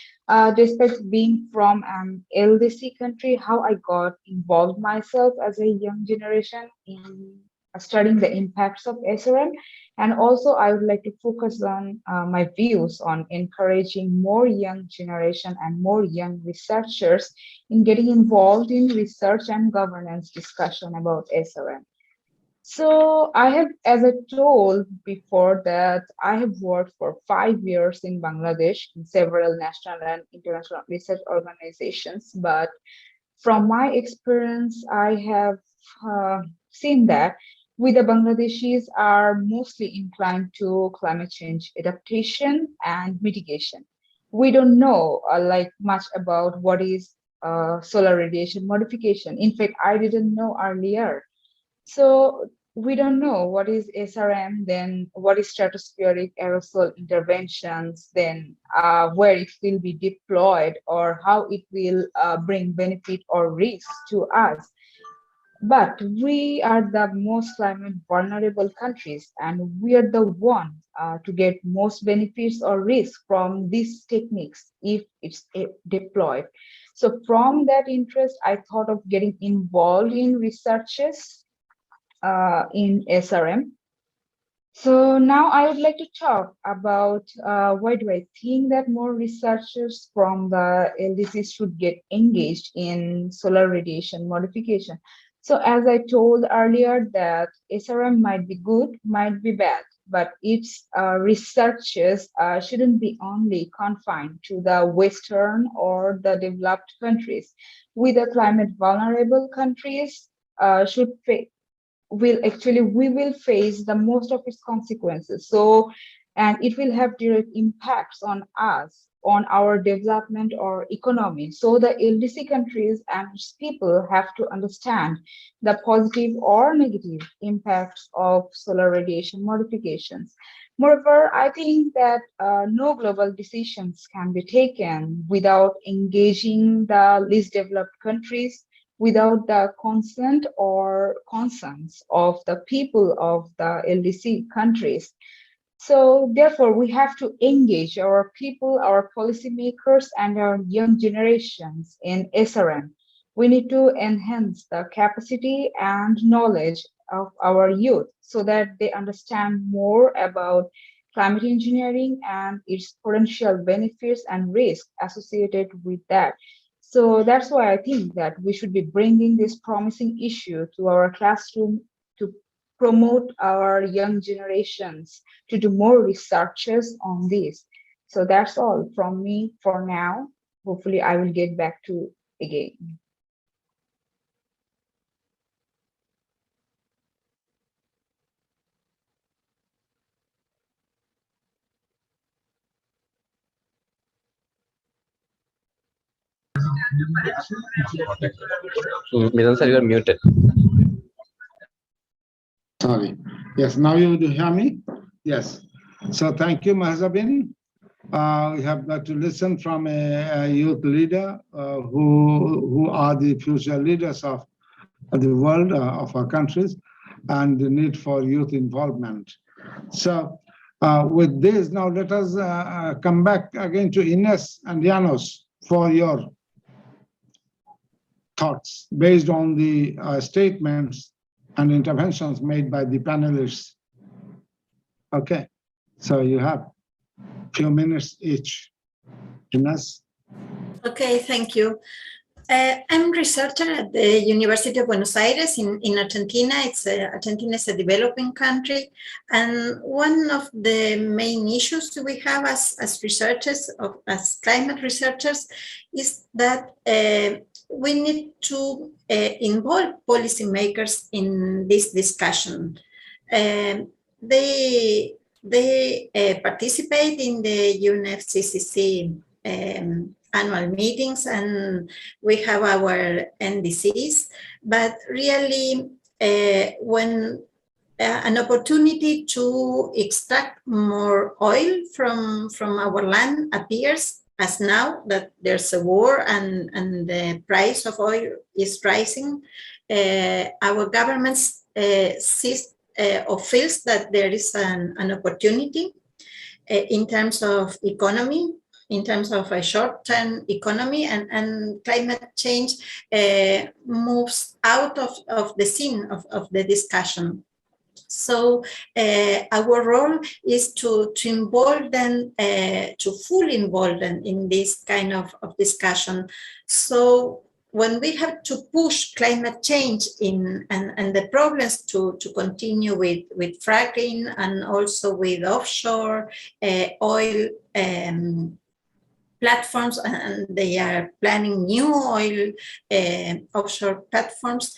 despite being from an LDC country, how I got involved myself as a young generation in studying the impacts of SRM. And also I would like to focus on my views on encouraging more young generation and more young researchers in getting involved in research and governance discussion about SRM. So I have, as I told before, that I have worked for 5 years in Bangladesh in several national and international research organizations. But from my experience, I have seen that we the Bangladeshis are mostly inclined to climate change adaptation and mitigation. We don't know much about what is solar radiation modification. In fact, I didn't know earlier. So we don't know what is SRM, then what is stratospheric aerosol interventions, then where it will be deployed or how it will bring benefit or risk to us. But we are the most climate vulnerable countries, and we are the one to get most benefits or risk from these techniques if it's deployed. So from that interest, I thought of getting involved in researches in SRM. So now I would like to talk about why do I think that more researchers from the LDCs should get engaged in solar radiation modification. So as I told earlier that SRM might be good, might be bad, but its researchers shouldn't be only confined to the Western or the developed countries. We the climate vulnerable countries we will face the most of its consequences. So, and it will have direct impacts on us, on our development or economy. So the LDC countries and its people have to understand the positive or negative impacts of solar radiation modifications. Moreover, I think that no global decisions can be taken without engaging the least developed countries, without the consent or consents of the people of the LDC countries. So therefore, we have to engage our people, our policymakers, and our young generations in SRM. We need to enhance the capacity and knowledge of our youth so that they understand more about climate engineering and its potential benefits and risks associated with that. So that's why I think that we should be bringing this promising issue to our classroom to promote our young generations to do more researches on this. So that's all from me for now. Hopefully I will get back to again. Mizan sir, you are muted. Sorry. Yes, now you do hear me? Yes. So thank you, Mahzabin. We have got to listen from a youth leader who are the future leaders of the world, of our countries, and the need for youth involvement. So with this, now let us come back again to Ines and Janos for your thoughts based on the statements and interventions made by the panelists. Okay, so you have a few minutes each. Ines? Okay, thank you. I'm a researcher at the University of Buenos Aires in Argentina. Argentina is a developing country. And one of the main issues we have as researchers, as climate researchers, is that we need to involve policymakers in this discussion. They participate in the UNFCCC annual meetings, and we have our LDCs, but really when an opportunity to extract more oil from our land appears, as now that there's a war and the price of oil is rising, our governments sees or feels that there is an opportunity in terms of economy, in terms of a short-term economy, and climate change moves out of the scene of the discussion. So our role is to involve them, to fully involve them in this kind of discussion. So when we have to push climate change and the problems to continue with fracking and also with offshore oil platforms, and they are planning new oil offshore platforms,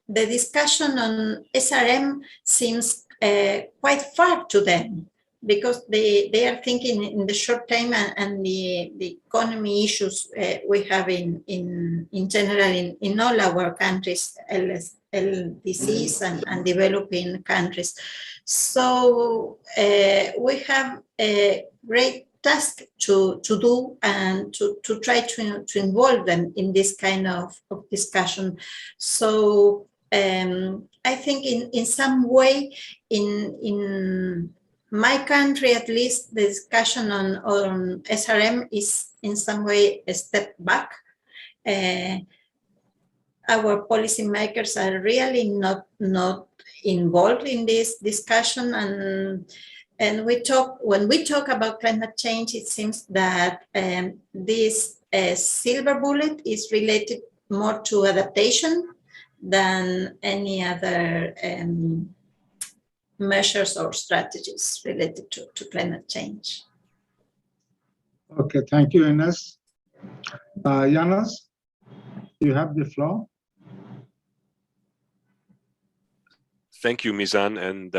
the discussion on SRM seems quite far to them, because they are thinking in the short term and the economy issues we have in general in all our countries, LDCs and developing countries. So we have a great task to do and to try to involve them in this kind of discussion. So I think in some way, in my country at least, the discussion on SRM is in some way a step back. Our policymakers are really not involved in this discussion, and when we talk about climate change, it seems that this silver bullet is related more to adaptation than any other measures or strategies related to climate change. Okay, thank you, Ines. Janos, you have the floor. Thank you, Mizan and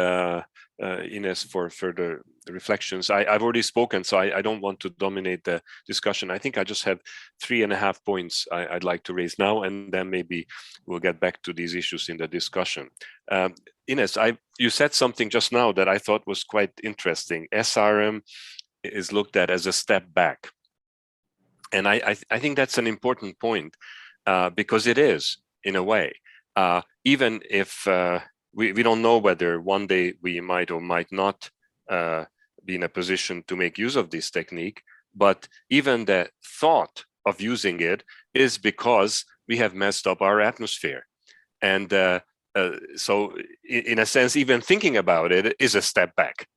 Ines, for further reflections. I've already spoken, so I don't want to dominate the discussion. I think I just have 3.5 points I'd like to raise now, and then maybe we'll get back to these issues in the discussion. Ines, you said something just now that I thought was quite interesting. SRM is looked at as a step back. And I think that's an important point, because it is, in a way. Even if we don't know whether one day we might or might not be in a position to make use of this technique, but even the thought of using it is because we have messed up our atmosphere. And so in a sense, even thinking about it is a step back.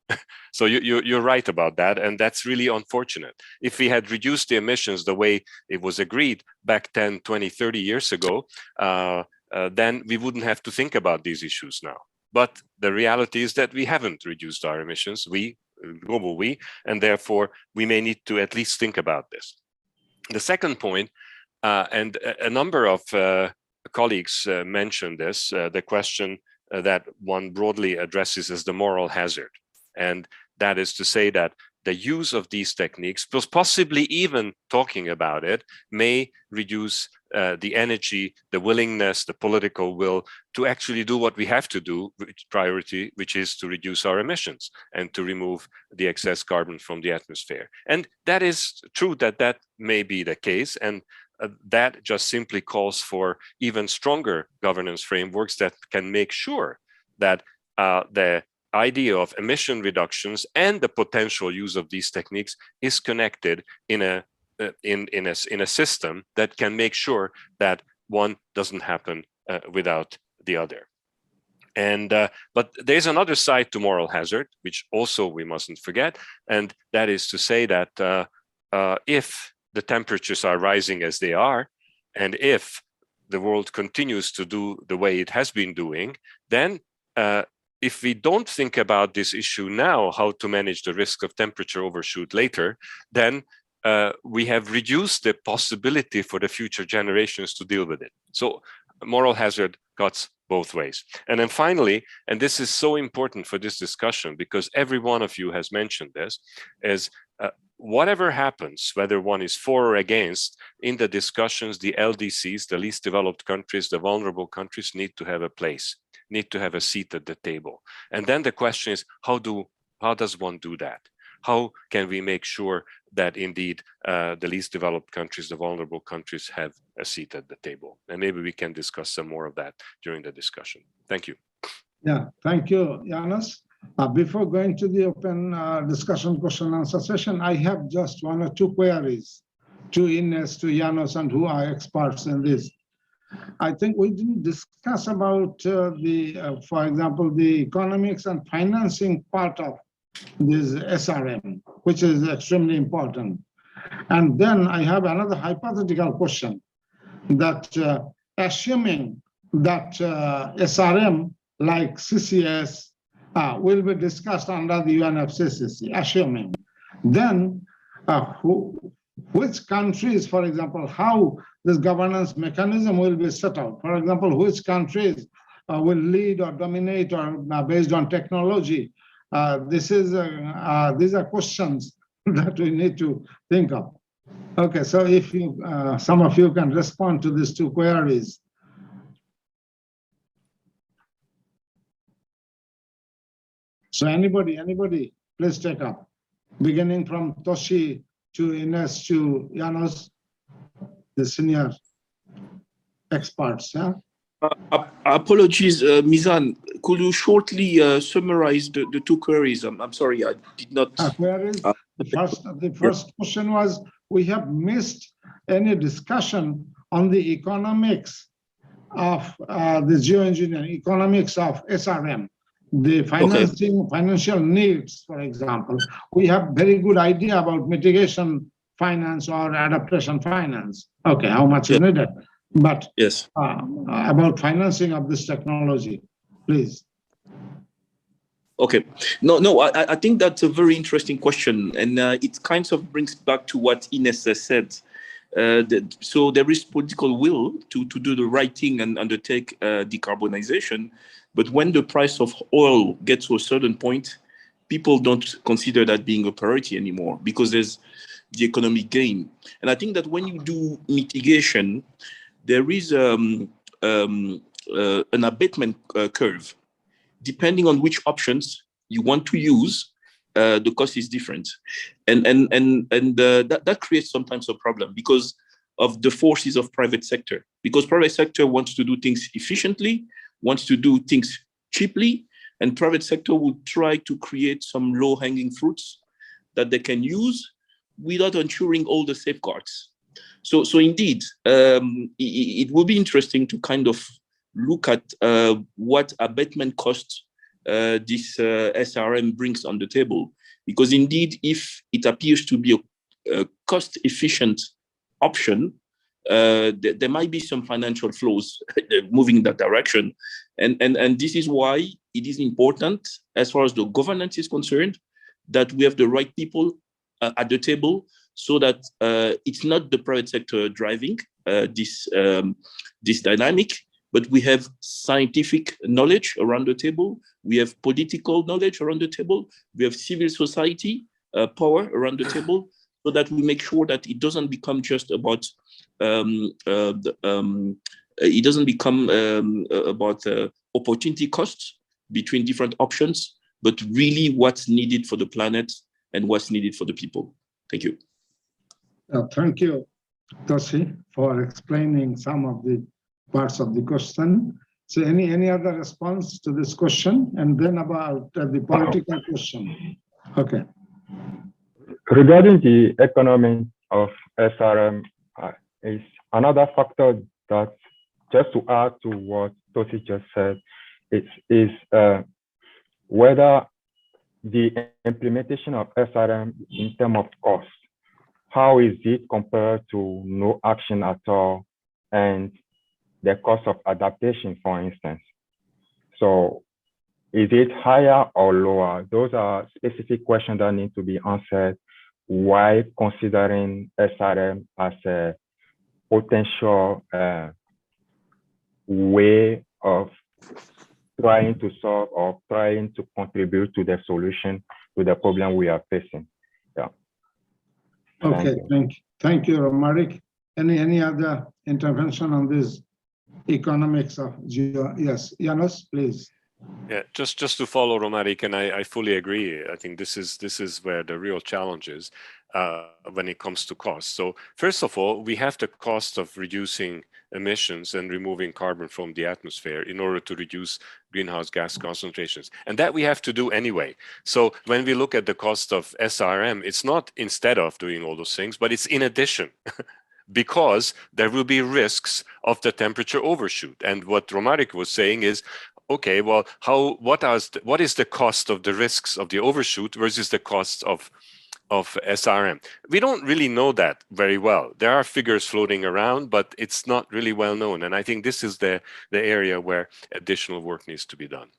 So you're right about that, and that's really unfortunate. If we had reduced the emissions the way it was agreed back 10, 20, 30 years ago, then we wouldn't have to think about these issues now. But the reality is that we haven't reduced our emissions, global we, and therefore we may need to at least think about this. The second point, And a number of colleagues mentioned this, the question that one broadly addresses as the moral hazard. And that is to say that the use of these techniques, possibly even talking about it, may reduce the energy, the willingness, the political will to actually do what we have to do, which is to reduce our emissions and to remove the excess carbon from the atmosphere. And that is true that may be the case. And that just simply calls for even stronger governance frameworks that can make sure that the idea of emission reductions and the potential use of these techniques is connected in a system that can make sure that one doesn't happen without the other. And but there's another side to moral hazard, which also we mustn't forget, and that is to say that if the temperatures are rising as they are, and if the world continues to do the way it has been doing, then if we don't think about this issue now, how to manage the risk of temperature overshoot later, then we have reduced the possibility for the future generations to deal with it. So moral hazard cuts both ways. And then finally, and this is so important for this discussion because every one of you has mentioned this, is whatever happens, whether one is for or against, in the discussions, the LDCs, the least developed countries, the vulnerable countries need to have a place, need to have a seat at the table. And then the question is, how does one do that? How can we make sure that indeed the least developed countries, the vulnerable countries have a seat at the table? And maybe we can discuss some more of that during the discussion. Thank you. Yeah, thank you, Janos. Before going to the open discussion question answer session, I have just one or two queries to Ines, to Janos, and who are experts in this. I think we didn't discuss about for example, the economics and financing part of this SRM, which is extremely important. And then I have another hypothetical question that assuming that SRM like CCS will be discussed under the UNFCCC, assuming, then which countries, for example, how this governance mechanism will be set out? For example, which countries will lead or dominate or based on technology? These are questions that we need to think of. Okay, so if you, some of you can respond to these two queries. So anybody, please take up. Beginning from Toshi to Ines to Janos, the senior experts. Yeah? Apologies, Mizan. Could you shortly summarize the two queries? I'm sorry, I did not. Queries. The first question was, we have missed any discussion on the economics of the geoengineering, economics of SRM, the financing, financial needs, for example. We have very good idea about mitigation finance or adaptation finance. Okay, how much is needed? But yes, about financing of this technology, please. Okay, no, I think that's a very interesting question, and it kind of brings back to what Ines said. So there is political will to do the right thing and undertake decarbonization, but when the price of oil gets to a certain point, people don't consider that being a priority anymore because there's the economic gain. And I think that when you do mitigation, there is an abatement curve. Depending on which options you want to use, the cost is different, and that creates sometimes a problem because of the forces of private sector. Because private sector wants to do things efficiently, wants to do things cheaply, and private sector will try to create some low-hanging fruits that they can use without ensuring all the safeguards. So indeed, it will be interesting to kind of look at what abatement costs this SRM brings on the table. Because indeed, if it appears to be a cost-efficient option, there might be some financial flows moving in that direction. And this is why it is important, as far as the governance is concerned, that we have the right people at the table so that it's not the private sector driving this dynamic. But we have scientific knowledge around the table. We have political knowledge around the table. We have civil society power around the table, so that we make sure that it doesn't become just about it doesn't become about opportunity costs between different options, but really what's needed for the planet and what's needed for the people. Thank you. Thank you, Toshi, for explaining some of the parts of the question. So any other response to this question? And then about the political question. Okay. Regarding the economics of SRM, is another factor that, just to add to what Tosi just said, is whether the implementation of SRM in terms of cost, how is it compared to no action at all, and the cost of adaptation, for instance? So is it higher or lower? Those are specific questions that need to be answered while considering SRM as a potential way of trying to solve or trying to contribute to the solution to the problem we are facing. Yeah. Okay, thank you, Romaric. Any other intervention on this economics of geo? Yes, Janos, please. Yeah, just to follow Romaric, and I fully agree. I think this is where the real challenge is when it comes to cost. So first of all, we have the cost of reducing emissions and removing carbon from the atmosphere in order to reduce greenhouse gas concentrations. And that we have to do anyway. So when we look at the cost of SRM, it's not instead of doing all those things, but it's in addition. Because there will be risks of the temperature overshoot. And what Romaric was saying is, okay, well, what is the cost of the risks of the overshoot versus the cost of SRM? We don't really know that very well. There are figures floating around, but it's not really well known. And I think this is the area where additional work needs to be done.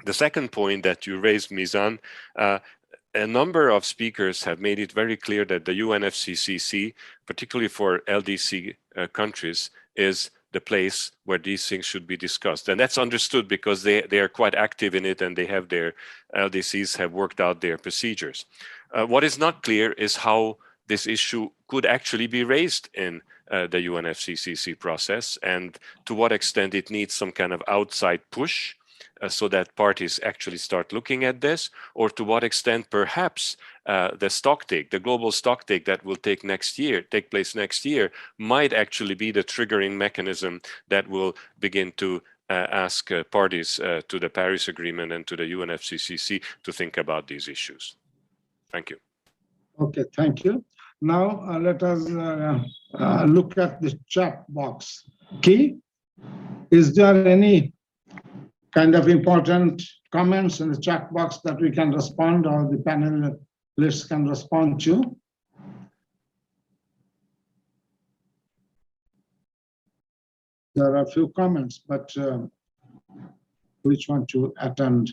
The second point that you raised, Mizan, a number of speakers have made it very clear that the UNFCCC, particularly for LDC countries, is the place where these things should be discussed. And that's understood because they are quite active in it, and they have their LDCs have worked out their procedures. What is not clear is how this issue could actually be raised in the UNFCCC process, and to what extent it needs some kind of outside push so that parties actually start looking at this, or to what extent perhaps the stocktake, the global stocktake that will take place next year, might actually be the triggering mechanism that will begin to ask parties to the Paris Agreement and to the UNFCCC to think about these issues. Thank you. Okay, thank you. Now let us look at the chat box. Key, is there any kind of important comments in the chat box that we can respond, or the panelists can respond to? There are a few comments, but which one to attend?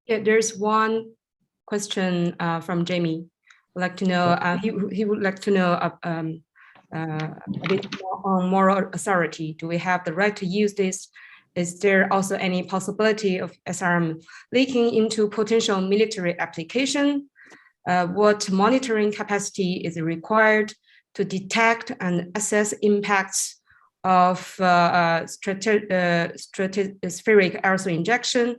Yeah, there's one question from Jamie. I'd like to know, he would like to know a bit more on moral authority. Do we have the right to use this? Is there also any possibility of SRM leaking into potential military application? What monitoring capacity is required to detect and assess impacts of stratospheric aerosol injection?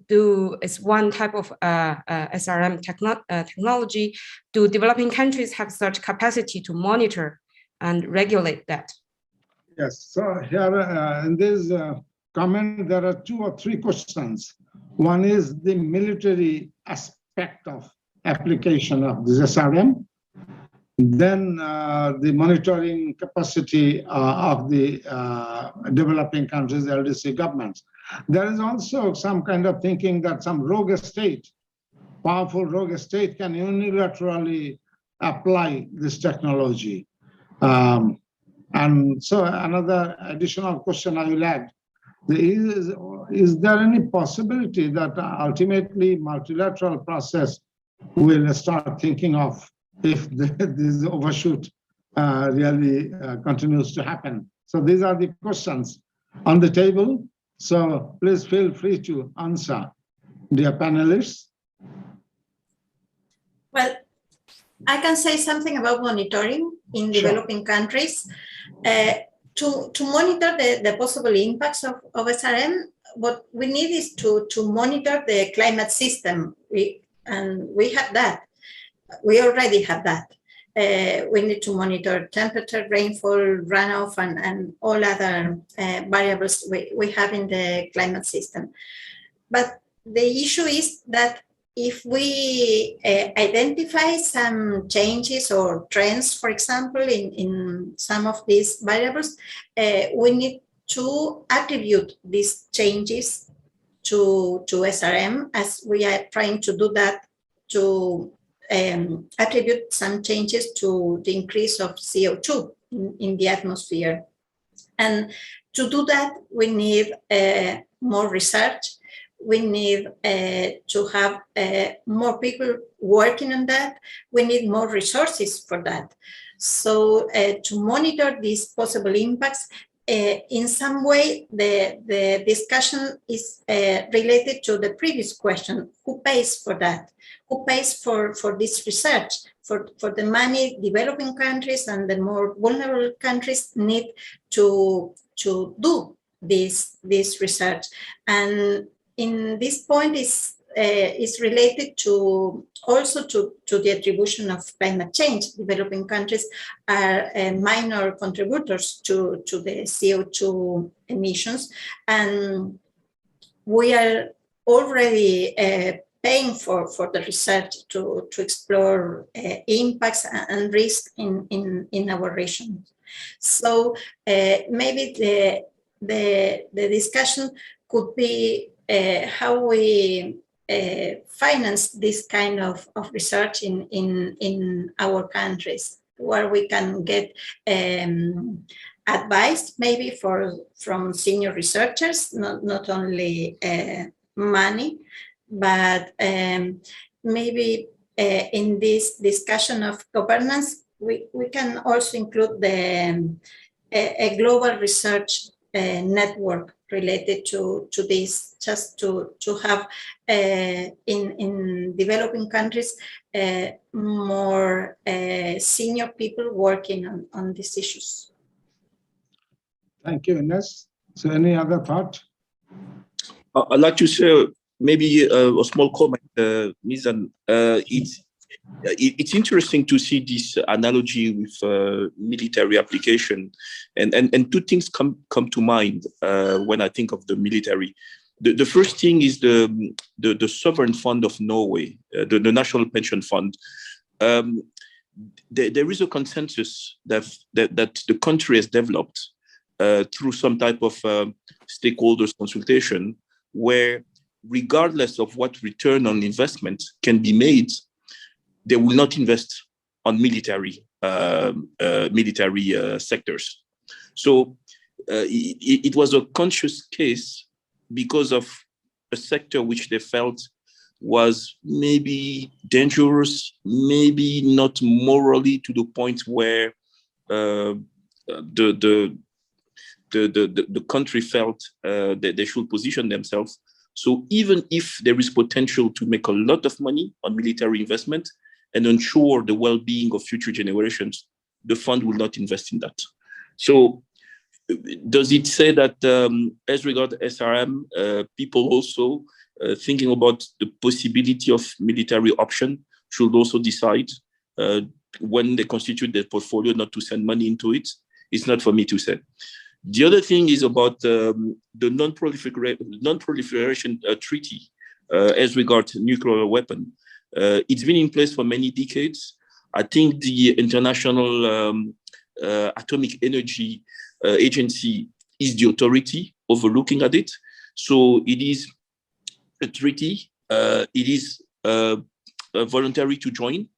Is one type of SRM technology, do developing countries have such capacity to monitor and regulate that? Yes, so here in this comment, there are 2 or 3 questions. One is the military aspect of application of this SRM. Then the monitoring capacity of the developing countries, LDC governments. There is also some kind of thinking that some rogue state, powerful rogue state, can unilaterally apply this technology. And so another additional question I will add, is there any possibility that ultimately multilateral process we'll start thinking of if this overshoot really continues to happen. So these are the questions on the table. So please feel free to answer, dear panelists. Well, I can say something about monitoring in developing countries. To monitor the possible impacts of SRM, what we need is to monitor the climate system. We have that. We already have that. We need to monitor temperature, rainfall, runoff, and all other variables we have in the climate system. But the issue is that if we identify some changes or trends, for example, in some of these variables, we need to attribute these changes to SRM, as we are trying to do that, to attribute some changes to the increase of CO2 in the atmosphere. And to do that, we need more research. We need to have more people working on that. We need more resources for that. So to monitor these possible impacts, in some way, the discussion is related to the previous question: who pays for that? Who pays for this research? For the money developing countries and the more vulnerable countries need to do this research. And in this point is related to also to the attribution of climate change. Developing countries are minor contributors to the CO2 emissions, and we are already paying for the research to explore impacts and risks in our region. So maybe the discussion could be how we finance this kind of research in our countries, where we can get advice maybe from senior researchers, not only money, but maybe in this discussion of governance, we can also include a global research network related to this, just to have in developing countries more senior people working on these issues. Thank you, Ines. So any other thought? I'd like to say maybe a small comment, Mizan. It's interesting to see this analogy with military application, and two things come to mind when I think of the military. The first thing is the sovereign fund of Norway, the national pension fund. There is a consensus that the country has developed through some type of stakeholders consultation, where regardless of what return on investment can be made, they will not invest on military sectors. So it was a conscious case because of a sector which they felt was maybe dangerous, maybe not morally to the point where the country felt that they should position themselves. So even if there is potential to make a lot of money on military investment and ensure the well-being of future generations, the fund will not invest in that. So does it say that as regards SRM, people also thinking about the possibility of military option should also decide when they constitute their portfolio not to send money into it? It's not for me to say. The other thing is about the non-proliferation treaty as regards nuclear weapon. It's been in place for many decades. I think the International Atomic Energy Agency is the authority overlooking at it. So it is a treaty. It is voluntary to join,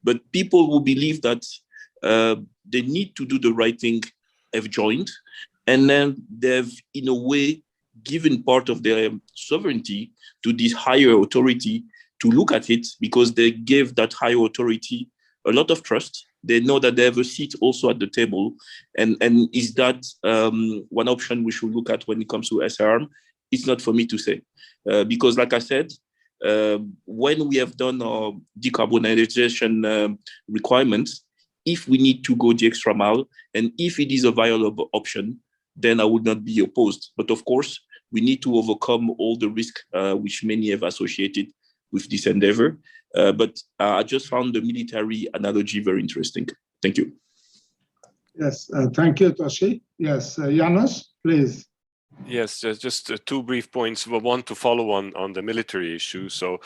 but people who believe that they need to do the right thing have joined, and then they've, in a way, given part of their sovereignty to this higher authority look at it, because they gave that higher authority a lot of trust. They know that they have a seat also at the table. And is that one option we should look at when it comes to SRM? It's not for me to say. Because like I said, when we have done our decarbonization requirements, if we need to go the extra mile, and if it is a viable option, then I would not be opposed. But of course, we need to overcome all the risk which many have associated with this endeavor. But I just found the military analogy very interesting. Thank you. Yes, thank you, Toshi. Yes, Janos, please. Yes, just two brief points. Well, one, to follow on the military issue. So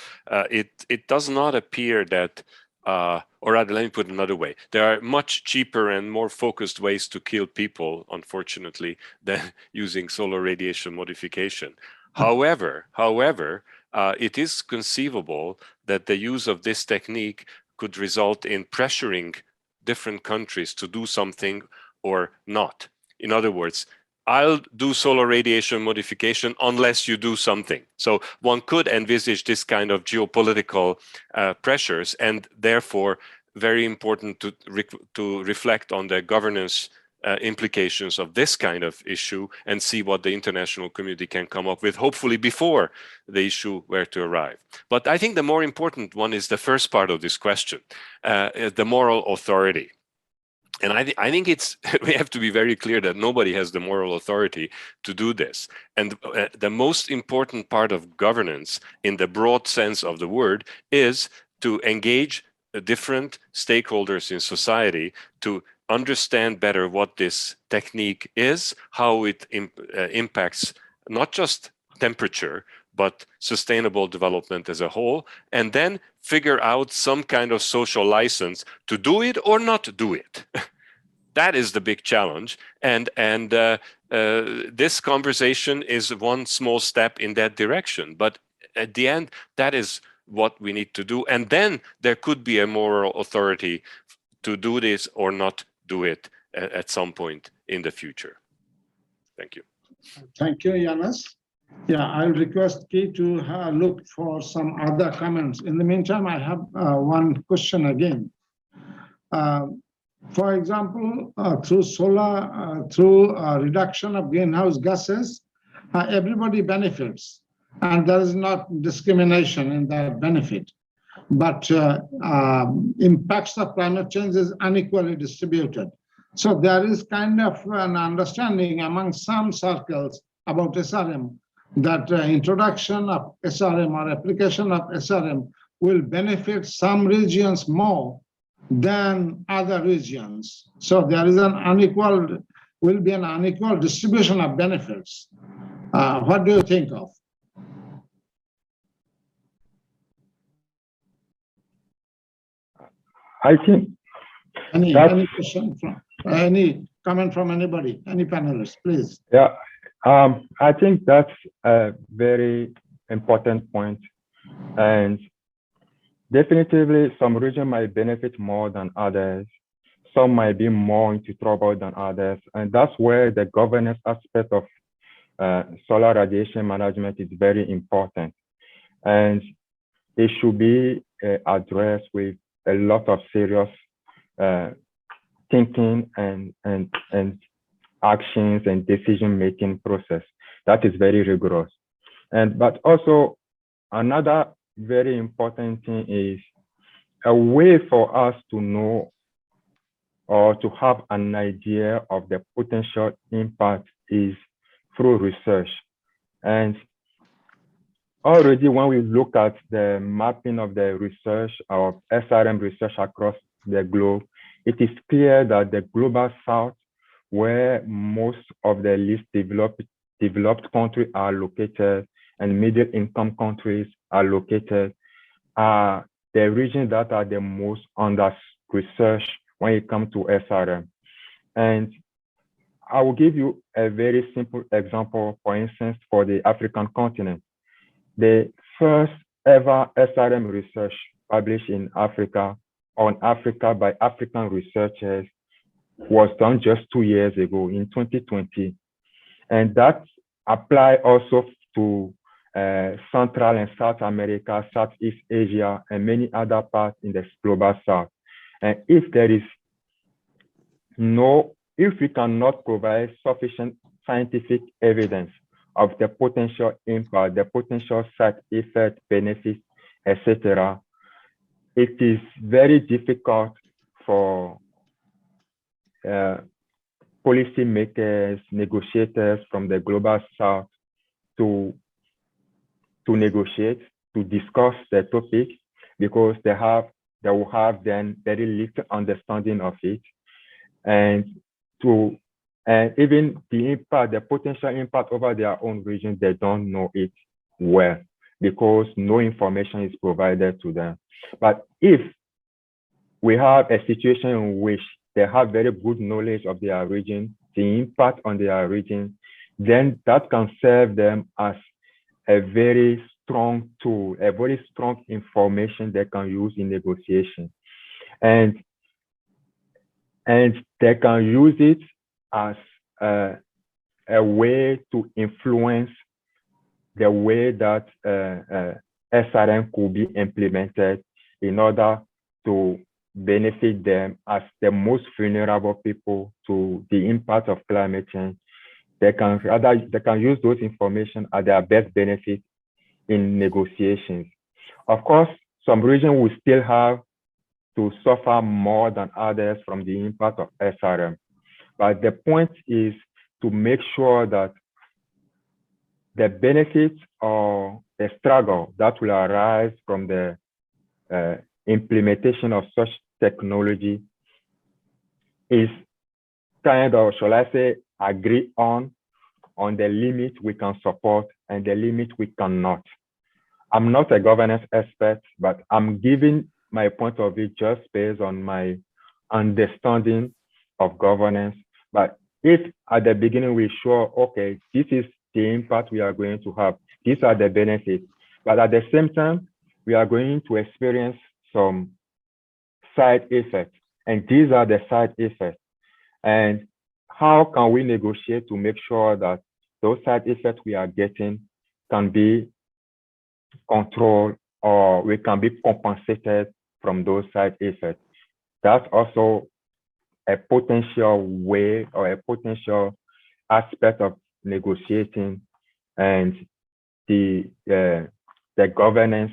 it does not appear that, or rather, let me put it another way. There are much cheaper and more focused ways to kill people, unfortunately, than using solar radiation modification. However, it is conceivable that the use of this technique could result in pressuring different countries to do something or not. In other words, I'll do solar radiation modification unless you do something. So one could envisage this kind of geopolitical pressures, and therefore very important to reflect on the governance implications of this kind of issue and see what the international community can come up with, hopefully before the issue were to arrive. But I think the more important one is the first part of this question, the moral authority. And I think we have to be very clear that nobody has the moral authority to do this. And the most important part of governance, in the broad sense of the word, is to engage different stakeholders in society to understand better what this technique is, how it impacts not just temperature, but sustainable development as a whole, and then figure out some kind of social license to do it or not do it. That is the big challenge. And this conversation is one small step in that direction. But at the end, that is what we need to do. And then there could be a moral authority to do this or not do it at some point in the future. Thank you. Thank you, Janos. Yeah, I'll request Key to look for some other comments. In the meantime, I have one question again. For example, through solar, through reduction of greenhouse gases, everybody benefits, and there is not discrimination in that benefit. But impacts of climate change is unequally distributed. So there is kind of an understanding among some circles about SRM that introduction of SRM or application of SRM will benefit some regions more than other regions. So there is will be an unequal distribution of benefits. What do you think of? I think any question from any comment from anybody, any panelists, please. Yeah, I think that's a very important point, and definitively some regions might benefit more than others. Some might be more into trouble than others, and that's where the governance aspect of solar radiation management is very important, and it should be addressed with a lot of serious thinking and actions and decision-making process that is very rigorous. But also another very important thing is a way for us to know or to have an idea of the potential impact is through research. And already when we look at the mapping of the research or SRM research across the globe, it is clear that the global south, where most of the least developed countries are located and middle income countries are located, are the regions that are the most under research when it comes to SRM. And I will give you a very simple example, for instance, for the African continent. The first ever SRM research published in Africa, on Africa by African researchers, was done just 2 years ago in 2020. And that applies also to Central and South America, Southeast Asia, and many other parts in the global South. And if we cannot provide sufficient scientific evidence of the potential impact, the potential side effect, benefits, etc., it is very difficult for policymakers, negotiators from the global South to negotiate, to discuss the topic, because they will have then very little understanding of it, and even the impact, the potential impact over their own region, they don't know it well because no information is provided to them. But if we have a situation in which they have very good knowledge of their region, the impact on their region, then that can serve them as a very strong tool, a very strong information they can use in negotiation. And they can use it as a way to influence the way that SRM could be implemented in order to benefit them as the most vulnerable people to the impact of climate change. They can use those information at their best benefit in negotiations. Of course, some regions will still have to suffer more than others from the impact of SRM. But the point is to make sure that the benefits or the struggle that will arise from the implementation of such technology is kind of, shall I say, agree on the limit we can support and the limit we cannot. I'm not a governance expert, but I'm giving my point of view just based on my understanding of governance. But if at the beginning we show, okay, this is the impact we are going to have, these are the benefits, but at the same time, we are going to experience some side effects, and these are the side effects. And how can we negotiate to make sure that those side effects we are getting can be controlled, or we can be compensated from those side effects? That's also a potential way or a potential aspect of negotiating and the governance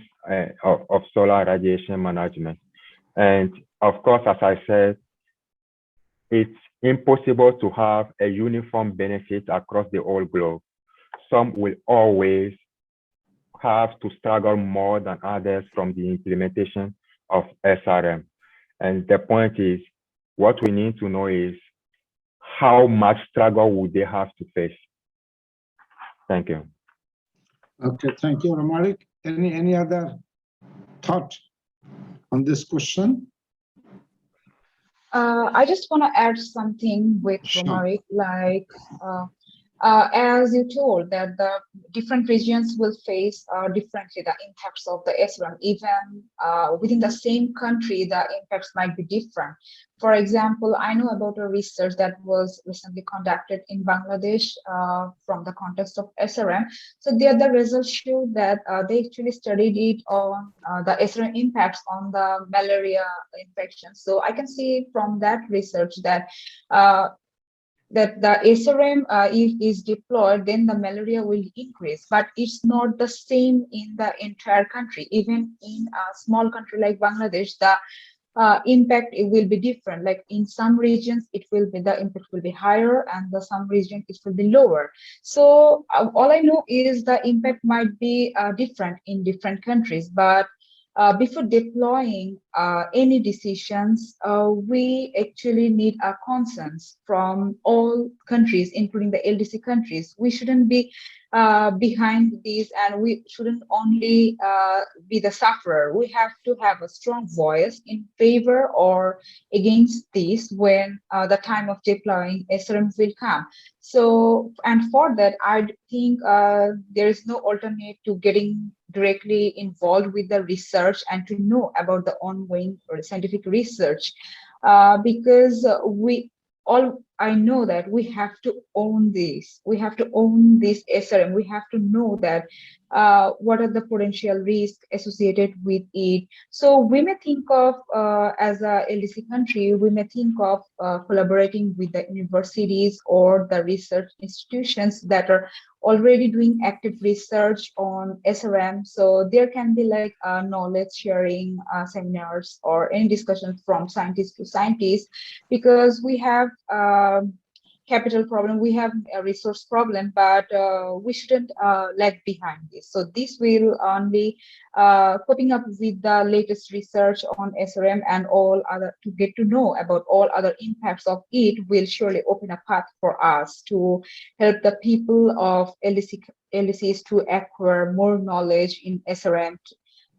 of solar radiation management. And of course, as I said, it's impossible to have a uniform benefit across the whole globe. Some will always have to struggle more than others from the implementation of SRM. And the point is, what we need to know is how much struggle would they have to face? Thank you. Okay, thank you, Ramarik. Any other thought on this question? I just want to add something with Sure. Ramarik, like as you told that the different regions will face differently the impacts of the SRM. Even within the same country, the impacts might be different. For example, I know about a research that was recently conducted in Bangladesh from the context of SRM. So there the results show that they actually studied it on the SRM impacts on the malaria infection. So I can see from that research that that the SRM is deployed, then the malaria will increase, but it's not the same in the entire country. Even in a small country like Bangladesh, the impact it will be different. Like in some regions, the impact will be higher, and the some regions it will be lower. So all I know is the impact might be different in different countries, but before deploying any decisions, we actually need a consensus from all countries, including the LDC countries. We shouldn't be behind these, and we shouldn't only be the sufferer. We have to have a strong voice in favor or against this when the time of deploying SRM will come. So, and for that, I think there is no alternate to getting directly involved with the research and to know about the ongoing scientific research, because we all I know that we have to own this. We have to own this SRM. We have to know that what are the potential risks associated with it. So we may think of, as a LDC country, we may think of collaborating with the universities or the research institutions that are already doing active research on SRM. So there can be like knowledge sharing seminars or any discussions from scientist to scientist, because we have capital problem, we have a resource problem, but we shouldn't lag behind this. So this will only coping up with the latest research on SRM and all other, to get to know about all other impacts of it, will surely open a path for us to help the people of LDCs to acquire more knowledge in SRM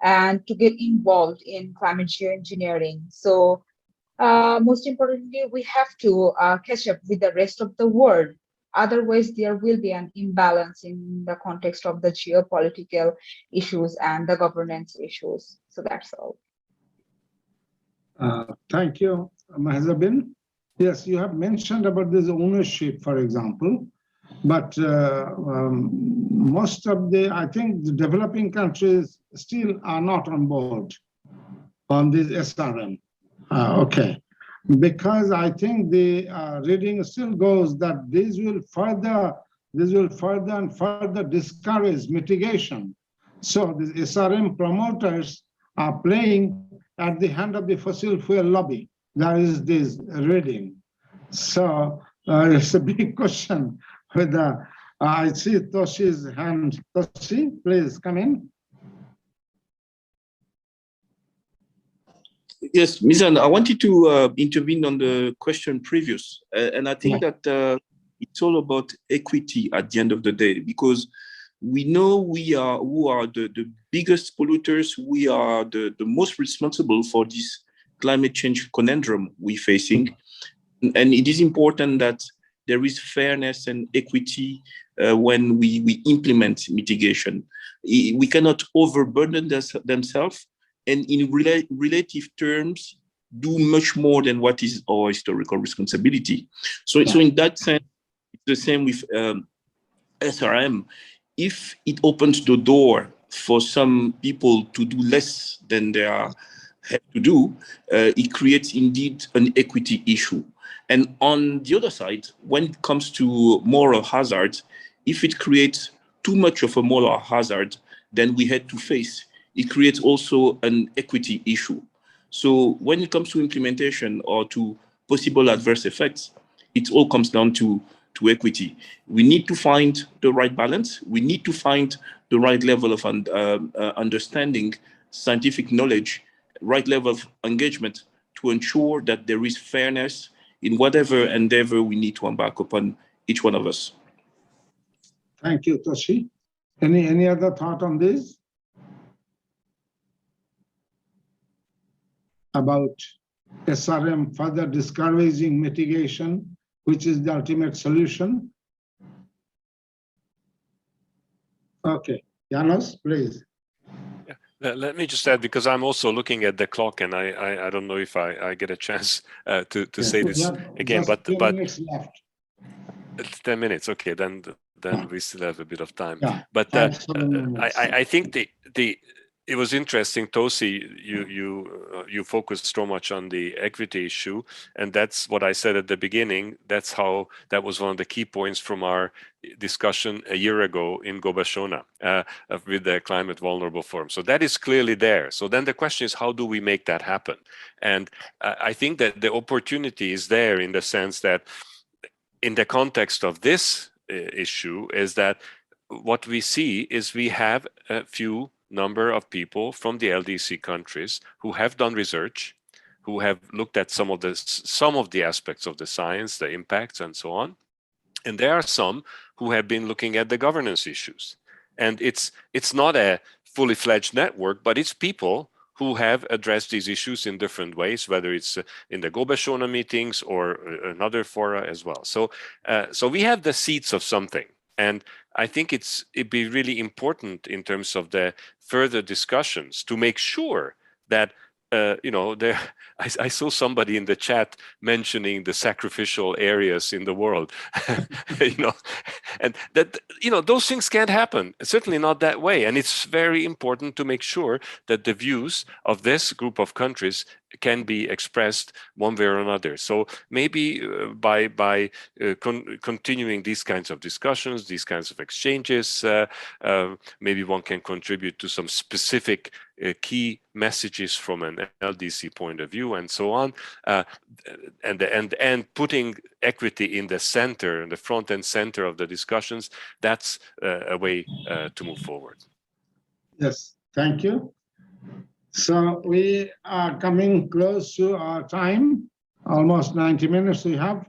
and to get involved in climate geoengineering. So most importantly, we have to catch up with the rest of the world. Otherwise, there will be an imbalance in the context of the geopolitical issues and the governance issues. So that's all. Thank you, Mahzabin. Yes, you have mentioned about this ownership, for example, but most of I think the developing countries still are not on board on this SRM. Okay, because I think the reading still goes that this will further and further discourage mitigation. So the SRM promoters are playing at the hand of the fossil fuel lobby. That is this reading. So it's a big question whether I see Toshi's hand. Toshi, please come in. Yes, Mizan, I wanted to intervene on the question previous, and I think that it's all about equity at the end of the day, because we know who are the biggest polluters, we are the most responsible for this climate change conundrum we're facing, and it is important that there is fairness and equity when we implement mitigation. We cannot overburden themselves, and in relative terms, do much more than what is our historical responsibility. So in that sense, it's the same with SRM. If it opens the door for some people to do less than they have to do, it creates indeed an equity issue. And on the other side, when it comes to moral hazard, if it creates too much of a moral hazard, then we had to face, it creates also an equity issue. So when it comes to implementation or to possible adverse effects, it all comes down to equity. We need to find the right balance. We need to find the right level of understanding, scientific knowledge, right level of engagement to ensure that there is fairness in whatever endeavor we need to embark upon, each one of us. Thank you, Toshi. Any other thought on this? About SRM further discouraging mitigation, which is the ultimate solution? Okay, Janos, please. Yeah. Let me just add, because I'm also looking at the clock, and I don't know if I get a chance to say this again, but 10 minutes left. 10 minutes, okay, then we still have a bit of time. Yeah, but I think it was interesting, Tosi, you focused so much on the equity issue, and that's what I said at the beginning. That was one of the key points from our discussion a year ago in Gobeshona with the Climate Vulnerable Forum. So that is clearly there. So then the question is, how do we make that happen? And I think that the opportunity is there in the sense that in the context of this issue is that what we see is we have a few number of people from the LDC countries who have done research, who have looked at some of the aspects of the science, the impacts, and so on. And there are some who have been looking at the governance issues. And it's not a fully fledged network, but it's people who have addressed these issues in different ways, whether it's in the Gobeshona meetings or another fora as well. So we have the seeds of something. And I think it'd be really important in terms of the further discussions to make sure that there, I saw somebody in the chat mentioning the sacrificial areas in the world, and that, those things can't happen. Certainly not that way. And it's very important to make sure that the views of this group of countries can be expressed one way or another. So maybe by continuing these kinds of discussions, these kinds of exchanges, maybe one can contribute to some specific key messages from an LDC point of view, and so on, and putting equity in the center, in the front and center of the discussions. That's a way to move forward. Yes, thank you. So we are coming close to our time, almost 90 minutes we have.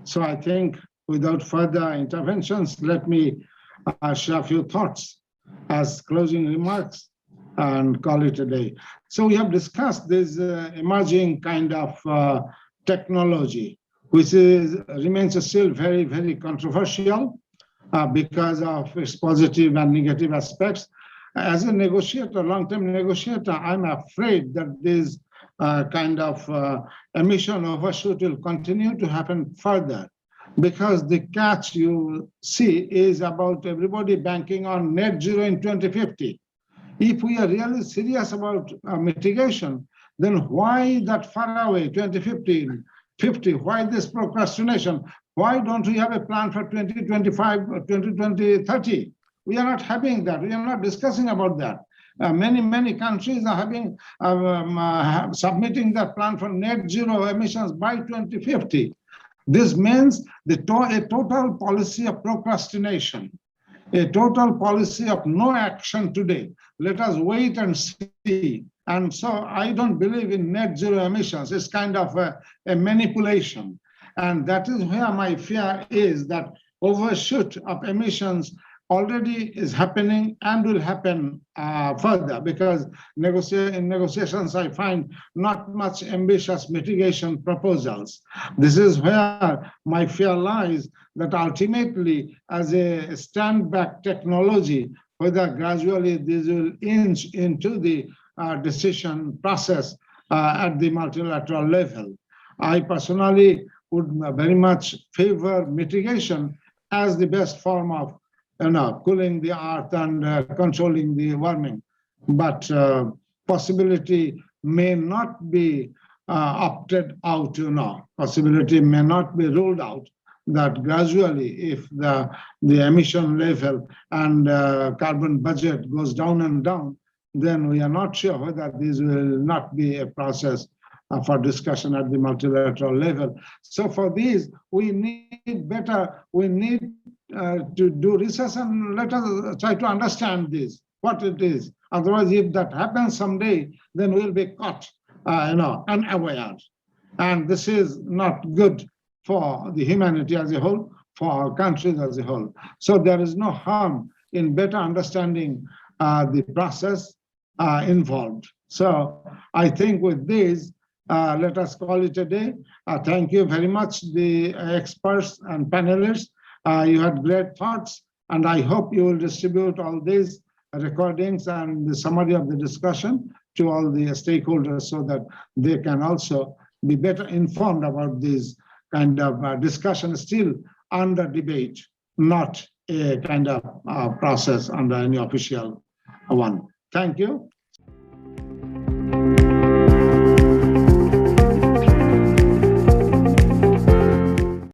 So I think without further interventions, let me share a few thoughts as closing remarks and call it a day. So we have discussed this emerging kind of technology, which remains still very, very controversial because of its positive and negative aspects. As a negotiator, long-term negotiator, I'm afraid that this kind of emission overshoot will continue to happen further, because the catch you see is about everybody banking on net zero in 2050. If we are really serious about mitigation, then why that far away, 2050, why this procrastination? Why don't we have a plan for 2025 or 2030? We are not having that. We are not discussing about that. Many countries are having submitting that plan for net zero emissions by 2050. This means a total policy of procrastination, a total policy of no action today. Let us wait and see. And so I don't believe in net zero emissions. It's kind of a manipulation. And that is where my fear is, that overshoot of emissions already is happening and will happen further, because in negotiations I find not much ambitious mitigation proposals. This is where my fear lies, that ultimately as a stand-back technology, whether gradually this will inch into the decision process at the multilateral level. I personally would very much favor mitigation as the best form of cooling the earth and controlling the warming. But possibility may not be opted out, possibility may not be ruled out, that gradually if the emission level and carbon budget goes down and down, then we are not sure whether this will not be a process for discussion at the multilateral level. So for these, we need to do research, and let us try to understand this, what it is. Otherwise, if that happens someday, then we'll be caught, unaware. And this is not good for the humanity as a whole, for our countries as a whole. So there is no harm in better understanding the process involved. So I think with this, let us call it a day. Thank you very much, the experts and panelists. You had great thoughts, and I hope you will distribute all these recordings and the summary of the discussion to all the stakeholders, so that they can also be better informed about this kind of discussion still under debate, not a kind of process under any official one. Thank you.